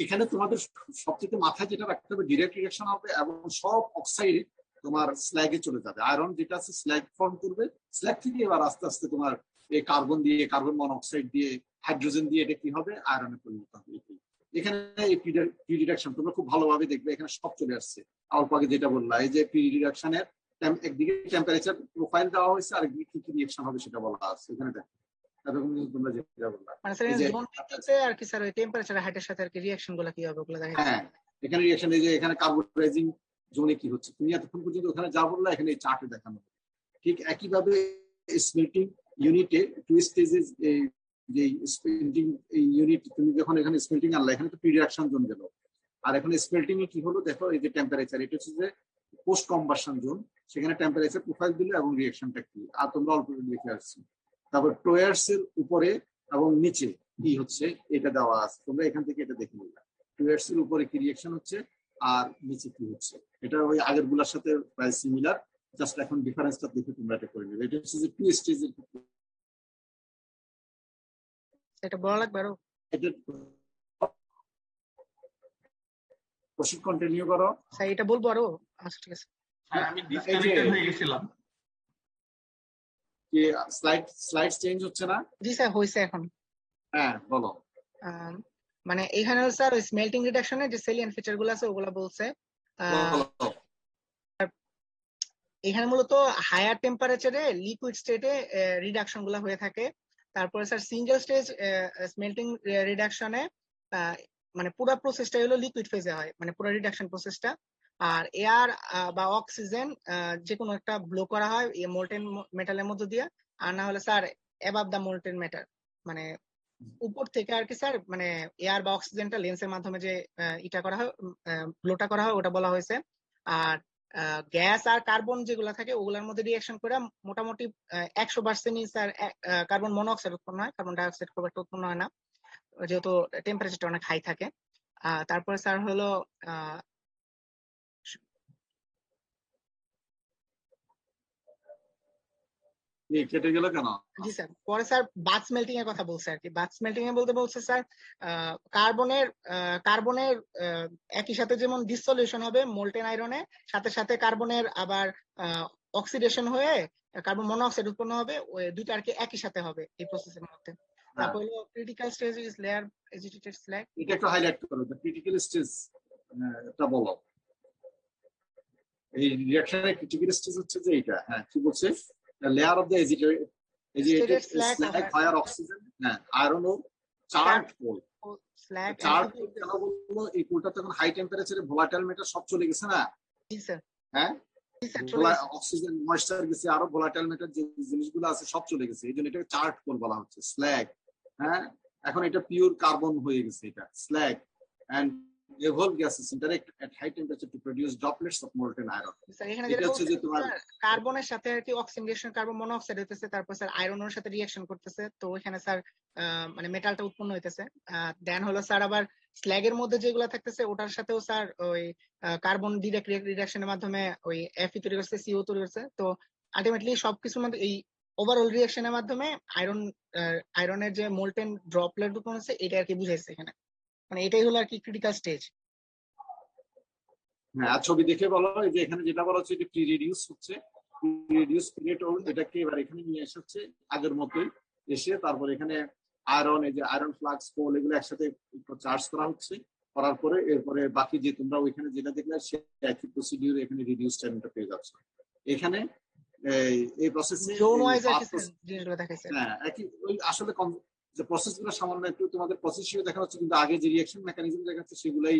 এখানে তোমাদের সবচেয়ে মাথায় যেটা রাখতে হবে, ডিরেক্ট রিঅ্যাকশন হবে এবং সব অক্সাইড তোমার স্ল্যাগে চলে যাবে। আয়রন যেটা আছে স্ল্যাগ ফর্ম করবে, স্ল্যাগ থেকে এবার আস্তে আস্তে তোমার এই কার্বন দিয়ে, কার্বন মনোক্সাইড দিয়ে, হাইড্রোজেন দিয়ে এটা কি হবে, আয়রনে পরিণত হবে। এখানে এই প্রি রিডাকশন তোমরা খুব ভালোভাবে দেখবে, এখানে সব চলে আসছে। অল্প আগে যেটা বললাম, এই যে প্রি রিডাকশনের একদিকে টেম্পারেচার প্রোফাইল দেওয়া হয়েছে, আর একদিকে কি কি রিঅ্যাকশন হবে সেটা বলা আছে এখানে। দেখো তোমরা যেটা বললা, মানে স্যার জোন ভিত্তিতে আর কি স্যার ওই টেম্পারেচার হাইটের সাথে আর কি রিঅ্যাকশন গুলো কি হবে ওগুলো দেখা যাচ্ছে। হ্যাঁ, এখানে রিঅ্যাকশন, এই যে এখানে কার্বোরাইজিং জোনে কি হচ্ছে, তুমি এতক্ষণ পর্যন্ত ওখানে যা বললা এখানে এই চার্টে দেখানো। ঠিক একইভাবে স্মেল্টিং ইউনিটে টু স্টেজেস, যে স্মেল্টিং ইউনিট তুমি যখন এখানে স্মেল্টিং আনলা, এখানে তো প্রি রিঅ্যাকশন জোন গেল। আর এখন স্মেল্টিং এ কি হলো দেখো, এই যে টেম্পারেচার, এটা হচ্ছে যে পোস্ট কম্বাসন জোন, সেখানে টেম্পারেচার প্রোফাইল দিলে এবং রিঅ্যাকশনটা কি, আর তোমরা অল্প দেখে আসছি। তারপর টোয়ার্স এর উপরে এবং নিচে কি হচ্ছে এটা দেওয়া আছে, তোমরা এখান থেকে এটা দেখে নিলা। টোয়ার্স এর উপরে কি রিঅ্যাকশন হচ্ছে আর নিচে কি হচ্ছে, এটা ওই আগের গুলার সাথে প্রায় সিমিলার, জাস্ট এখন ডিফারেন্সটা দেখে তোমরা এটা করে নেবে। এটা হচ্ছে যে টু স্টেজের এটা বলা লাগবে আরো। এটা প্রসিড কন্টিনিউ করো। স্যার এটা বলবো আরো? আচ্ছা ঠিক আছে। হ্যাঁ আমি ডিসকানেক্টেড হয়ে গেছিলাম। কি স্লাইড চেঞ্জ হচ্ছে না? জি স্যার হইছে এখন। হ্যাঁ বলো। মানে এখানে স্যার ওই স্মেল্টিং রিডাকশনের যে সেলিয়েন্ট ফিচার গুলো আছে ওগুলা বলছে। এখানে মূলত হায়ার টেম্পারেচারে লিকুইড স্টেটে রিডাকশন গুলা হয়ে থাকে। তারপরে স্যার সিঙ্গেল স্টেজ স্মেল্টিং রিডাকশনে মানে পুরো প্রসেসটাই হলো লিকুইড ফেজে হয়, মানে পুরো রিডাকশন প্রসেসটা। আর এয়ার বা অক্সিজেন যে কোনো একটা ব্লো করা হয় এই মোল্টেন মেটালের মধ্যে দিয়ে, আর না হলে স্যার অ্যাবাভ দা মোল্টেন মেটাল, মানে উপর থেকে আর কি স্যার, মানে এয়ার বা অক্সিজেনটা লেন্সের মাধ্যমে যে ইটা করা হয়, ব্লোটা করা হয়, ওটা বলা হয়েছে। আর গ্যাস আর কার্বন যেগুলা থাকে ওগুলোর মধ্যে রিঅ্যাকশন করে মোটামুটি 100%ই স্যার কার্বন মনোক্সাইড উৎপন্ন হয়, কার্বন ডাই অক্সাইড খুব একটা উৎপন্ন হয় না যেহেতু টেম্পারেচারটা অনেক হাই থাকে। তারপরে স্যার হলো কেটে গেল কেন? জি স্যার পরে স্যার বাথ স্মেল্টিং এর কথা বলছে আর কি। বাথ স্মেল্টিং এ বলতে বলছে স্যার কার্বনের একই সাথে যেমন ডিসসলিউশন হবে মোল্টেন আয়রনে, সাথে সাথে কার্বনের আবার অক্সিডেশন হয়ে কার্বন মনোক্সাইড উৎপন্ন হবে, ওই দুইটা আর কি একই সাথে হবে এই প্রসেসের মধ্যে। তারপর হলো critical stage is layer agitated slug. এটা একটু হাইলাইট করো, ক্রিটিক্যাল স্টেজ এটা বলো। এই রিঅ্যাকশনের ক্রিটিক্যাল স্টেজ হচ্ছে যে এটা, হ্যাঁ কি বলছে, layer of the agitated slug fire oxygen, হ্যাঁ আয়রন ও চার্ট কোল। স্ল্যাগ চার্ট কোল কেন বলবো, এই কোলটা তখন হাই টেম্পারেচারে ভোলাটাইল ম্যাটার সব চলে গেছে না, হ্যাঁ অক্সিজেন ময়েশ্চার গেছে, আরো ভোলাটাইল ম্যাটার যে জিনিসগুলো আছে সব চলে গেছে, এই জন্য এটাকে চার্ট কোল বলা হচ্ছে, স্ল্যাগ। হ্যাঁ এখন এটা পিওর কার্বন হয়ে গেছে, এটা slag and evolved gases interact at high temperature to produce droplets of molten iron. Sir এখানে যেটা কার্বনের সাথে আর কি অক্সিডেশন কার্বন মনোক্সাইড হইতেছে, তারপর স্যার আয়রনের সাথে রিঅ্যাকশন করতেছে, তো এখানে স্যার মানে মেটালটা উৎপন্ন হইতেছে। দেন হলো স্যার আবার স্ল্যাগের মধ্যে যেগুলো থাকতেছে ওটার সাথেও স্যার ওই কার্বন ডিরেক্ট রিঅ্যাকশনের মাধ্যমে ওই Fe তৈরি করছে, CO তৈরি করছে। তো আলটিমেটলি সবকিছুর মধ্যে এই ওভারঅল রিঅ্যাকশনের মাধ্যমে আয়রনের যে মোল্টেন ড্রপলেট উৎপন্ন হচ্ছে এটা আর কি বুঝাইছে এখানে, মানে এটাই হলো আর কি ক্রিটিক্যাল স্টেজ। হ্যাঁ ছবি দেখে বলো, এই যে এখানে যেটা বলা হচ্ছে এটা প্রি রিডিউস হচ্ছে, প্রি রিডিউস ক্রিয়েট হল, এটাকে এবার এখানে নিয়ে এসেছে আগের মতোই এসে, তারপর এখানে আয়রন, এই যে আয়রন ফ্লাক্স কোল এগুলো একসাথে চার্জ করা হচ্ছে, করার পরে এরপরে বাকি যে তোমরা ওইখানে যেটা দেখলে সে একই প্রসিডিউর এখানে রিডিউস টাইমটা পেয়ে যাচ্ছে। এখানে এই প্রসেসে হ্যাঁ একই ওই আসলে যে প্রসেসগুলো সামান্য একটু তোমাদের প্রসেস হিসেবে দেখা হচ্ছে, কিন্তু আগে যে রিঅ্যাকশন মেকানিজম দেখা যাচ্ছে সেগুলাই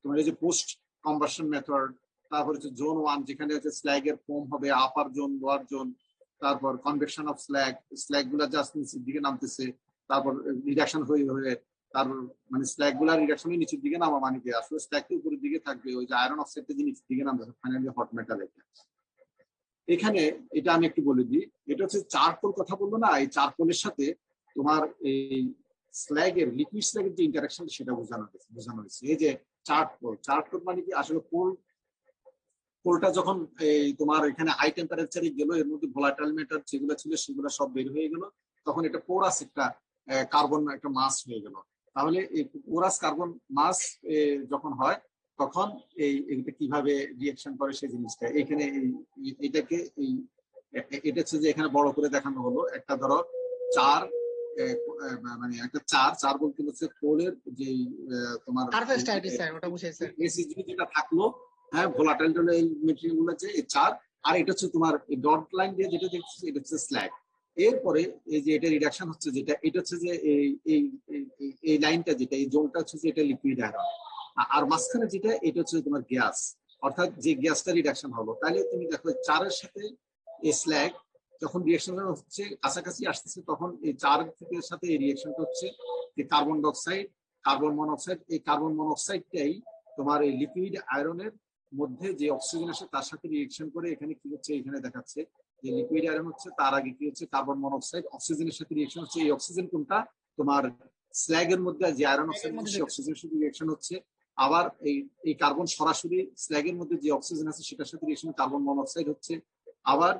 তোমার এই যে পোস্ট কনভার্সন মেথড, তারপর হচ্ছে জোন 1 যেখানে হচ্ছে স্ল্যাগ এর ফর্ম হবে আপার জোন লোয়ার জোন, তারপর কনভেকশন অফ স্ল্যাগ গুলা জাস্ট নিচের দিকে নামতেছে, তারপর রিডাকশন হয়ে তারপর মানে স্ল্যাগ গুলা রিডাকশন নিচের দিকে নামা, মানে কি আসলে স্ল্যাগ তো উপরের দিকে থাকবে, ওই যে আয়রন অক্সাইডটা যে নিচের দিকে নামতেছে ফাইনালি হট মেটাল। এখানে এটা আমি একটু বলে দিই, এটা হচ্ছে চারকোল কথা বলবো না, এই চারকোলের সাথে তোমার এই স্ল্যাগের লিকুইড স্ল্যাগের যে ইন্টারাকশন সেটা বোঝানো হয়েছে। এই যে চারকোল মানে কি আসলে কোলটা যখন এই তোমার এখানে হাই টেম্পারেচারে গেল, এর মধ্যে ভোলাটাইল ম্যাটার যেগুলো ছিল সেগুলো সব বের হয়ে গেল, তখন এটা পোরাস একটা কার্বন একটা মাস হয়ে গেল। তাহলে এই পোরাস কার্বন মাস যখন হয় তখন এইটা কিভাবে রিঅ্যাকশন করে সেই জিনিসটা এখানে এটাকে এটা হচ্ছে যে এখানে বড় করে দেখানো হলো। একটা ধরো চার মানে একটা চার বলতে হচ্ছে কোলের যে তোমার যেটা থাকলো, হ্যাঁ ভোলাটাইল এই মেটেরিয়াল গুলো আছে এই চার, আর এটা হচ্ছে তোমার ডট লাইন দিয়ে যেটা দেখছি এটা হচ্ছে স্ল্যাগ। এরপরে এই যে এটা রিডাকশন হচ্ছে যেটা, এটা হচ্ছে যে এই লাইনটা যেটা এই জোনটা হচ্ছে যে এটা লিকুইড আয়রন, আর মাঝখানে যেটা এটা হচ্ছে তোমার গ্যাস, অর্থাৎ যে গ্যাসটা রিডাকশন হলো। তাহলে তুমি দেখো চারের সাথে এই স্ল্যাগ যখন রিঅ্যাকশন হচ্ছে কাছাকাছি আসতেছে, তখন এই চার থেকে সাথে এই রিঅ্যাকশনটা হচ্ছে যে কার্বন ডাইঅক্সাইড কার্বন মনোক্সাইড, এই কার্বন মনোক্সাইডটাই তোমার এই লিকুইড আয়রনের মধ্যে যে অক্সিজেন আসে তার সাথে রিঅ্যাকশন করে এখানে কি হচ্ছে, এখানে দেখাচ্ছে যে লিকুইড আয়রন হচ্ছে, তার আগে কি হচ্ছে কার্বন মনোক্সাইড অক্সিজেনের সাথে রিঅ্যাকশন হচ্ছে। এই অক্সিজেন কোনটা তোমার স্ল্যাগ এর মধ্যে যে আয়রন অক্সাইড সেই অক্সিজেনের সাথে রিঅ্যাকশন হচ্ছে, আবার এই কার্বন সরাসরি স্ল্যাগের মধ্যে যে অক্সিজেন আছে সেটার সাথে রিঅ্যাকশন কার্বন মনোক্সাইড হচ্ছে, আবার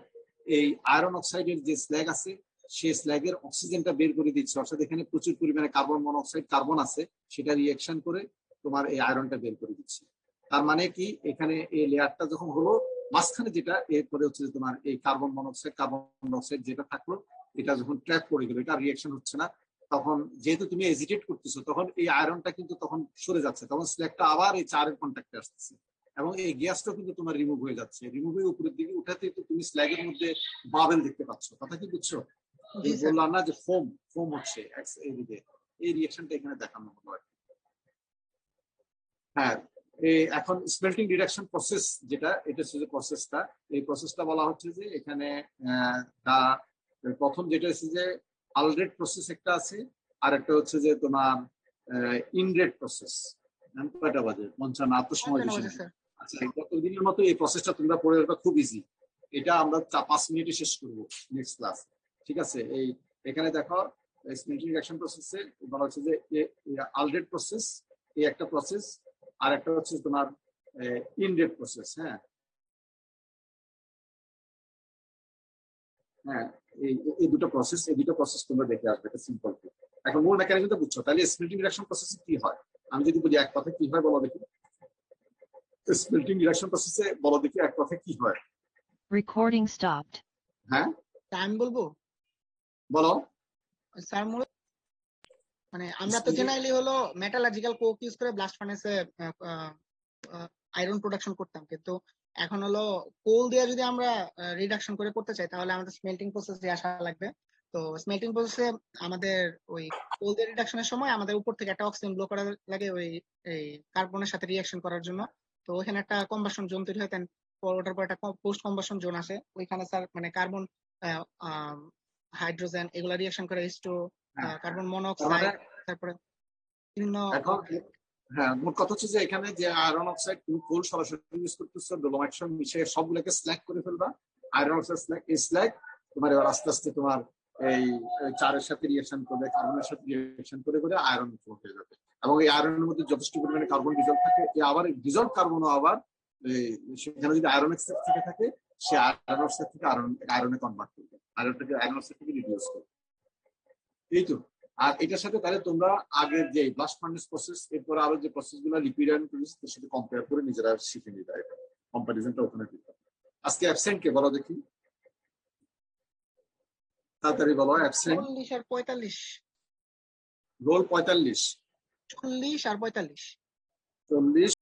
এই আয়রন অক্সাইডের যে স্ল্যাগ আছে সেই স্ল্যাগের অক্সিজেনটা বের করে দিচ্ছে, অর্থাৎ এখানে প্রচুর পরিমাণে কার্বন মনোক্সাইড কার্বন আছে, সেটা রিঅ্যাকশন করে তোমার এই আয়রনটা বের করে দিচ্ছে। তার মানে কি এখানে এই লেয়ারটা যখন হলো মাঝখানে যেটা, এরপরে হচ্ছে তোমার এই কার্বন মনোক্সাইড কার্বন ডাইঅক্সাইড যেটা থাকলো এটা যখন ট্র্যাপ করে গেল, এটা রিঅ্যাকশন হচ্ছে না, তখন যেহেতু তুমি এজিটেট করতেছো তখন এই আয়রনটা কিন্তু তখন সরে যাচ্ছে, তখন স্ল্যাগটা আবার এই চারের কন্ট্যাক্টে আসতেছে এবং এই গ্যাসটা কিন্তু তোমার রিমুভ হয়ে যাচ্ছে। রিমুভ হয়ে উপরের দিকে উঠাতে তো তুমি স্ল্যাগের মধ্যে বাবেল দেখতে পাচ্ছ, কথা কি বুঝছো? বললাম না যে ফোম হচ্ছে এইদিকে, এই রিঅ্যাকশনটা এখানে দেখানো হলো আর কি। হ্যাঁ এখন স্মেল্টিং রিডাকশন প্রসেস যেটা, এটা হচ্ছে যে প্রসেসটা, এই প্রসেসটা বলা হচ্ছে যে এখানে প্রথম যেটা হচ্ছে যে আলরেড প্রসেস একটা আছে, আর একটা হচ্ছে যে তোমার ইনরেড প্রসেস। কয়টা বাজে? 55 আর তো সময় বেশি। আচ্ছা গতদিনের মতো এই প্রসেসটা তোমরা পড়ে রাখবা, খুব ইজি, এটা আমরা 5 মিনিটে শেষ করবো নেক্সট ক্লাস, ঠিক আছে? এই এখানে দেখো স্মেল্টিং রিডাকশন প্রসেসে বলা হচ্ছে যে আলরেড প্রসেস এই একটা প্রসেস, আর একটা হচ্ছে তোমার ইনরেড প্রসেস। হ্যাঁ এই দুটো প্রসেস তোমরা দেখে আসবে, এটা সিম্পল। এখন মূল মেকানিজমটা বুঝছো, তাহলে স্মেল্টিং রিডাকশন প্রসেসে কি হয় আমি যদি বলি এক কথায় কি হয় বলো দেখি। স্মেল্টিং রিডাকশন প্রসেসে বলো দেখি এক কথায় কি হয়। Recording stopped. হ্যাঁ আমি বলবো, বলো স্যার। মানে আমরা তো জেনারেলি হলো মেটালার্জিক্যাল কোক ইউজ করে ব্লাস্ট ফার্নেসে আয়রন প্রোডাকশন করতাম, কিন্তু এখন হলো কোল দিয়ে যদি আমরা রিডাকশন করে করতে চাই তাহলে আমাদের স্মেল্টিং প্রসেস দিয়ে আসা লাগবে। তো স্মেল্টিং প্রসেসে আমাদের ওই কোল দিয়ে রিডাকশনের সময় আমাদের উপর থেকে একটা অক্সিজেন ব্লো করা লাগে ওই এই কার্বনের সাথে রিঅ্যাকশন করার জন্য। তো ওখানে একটা কম্বাসন জোন তৈরি হয়, ওটার পর একটা পোস্ট কম্বাসন জোন আছে, ওইখানে স্যার মানে কার্বন হাইড্রোজেন এগুলা রিঅ্যাকশন করে H2 কার্বন মনোক্সাইড, তারপরে বিভিন্ন এখন হ্যাঁ, মোট কথা হচ্ছে যে এখানে যে আয়রন অক্সাইড তুমি কোল সরাসরি ইউজ করতেছো, ডোলোমাইট সঙ্গে মিশিয়ে সবগুলোকে স্ল্যাগ করে ফেলবা। আয়রন অক্সাইড স্ল্যাগ, এই স্ল্যাগ তোমার এবার আস্তে আস্তে তোমার এই চারের সাথে রিঅ্যাকশন করবে, কার্বনের সাথে রিঅ্যাকশন করে করে আয়রন হয়ে যাবে। এবং এই আয়রনের মধ্যে যথেষ্ট পরিমাণে কার্বন ডিজলভ থাকে। আবার ডিজলভ কার্বনও আবার সেখানে যদি আয়রন অক্সাইড থেকে থাকে, সে আয়রন অক্সাইড থেকে আয়রনে কনভার্ট করবে, আয়রন থেকে আয়রন অক্সাইড থেকে রিডিউস করবে। এই তো। আর এটার সাথে তাহলে তোমরা আগের যে ব্লাস্ট ফার্নেস প্রসেস, এরপর আরো যে প্রসেস গুলো লিকুইড আয়রন প্রসেস, তার সাথে কম্পেয়ার করে নিজেরা শিখে নিতে হবে। কম্পারিজনটা ওখানে দিতে। আজকে অ্যাবসেন্ট কে বলো দেখি, তাড়াতাড়ি বলো। অ্যাবসেন্ট 40 আর 45, রোল 45, 40 আর 45, 40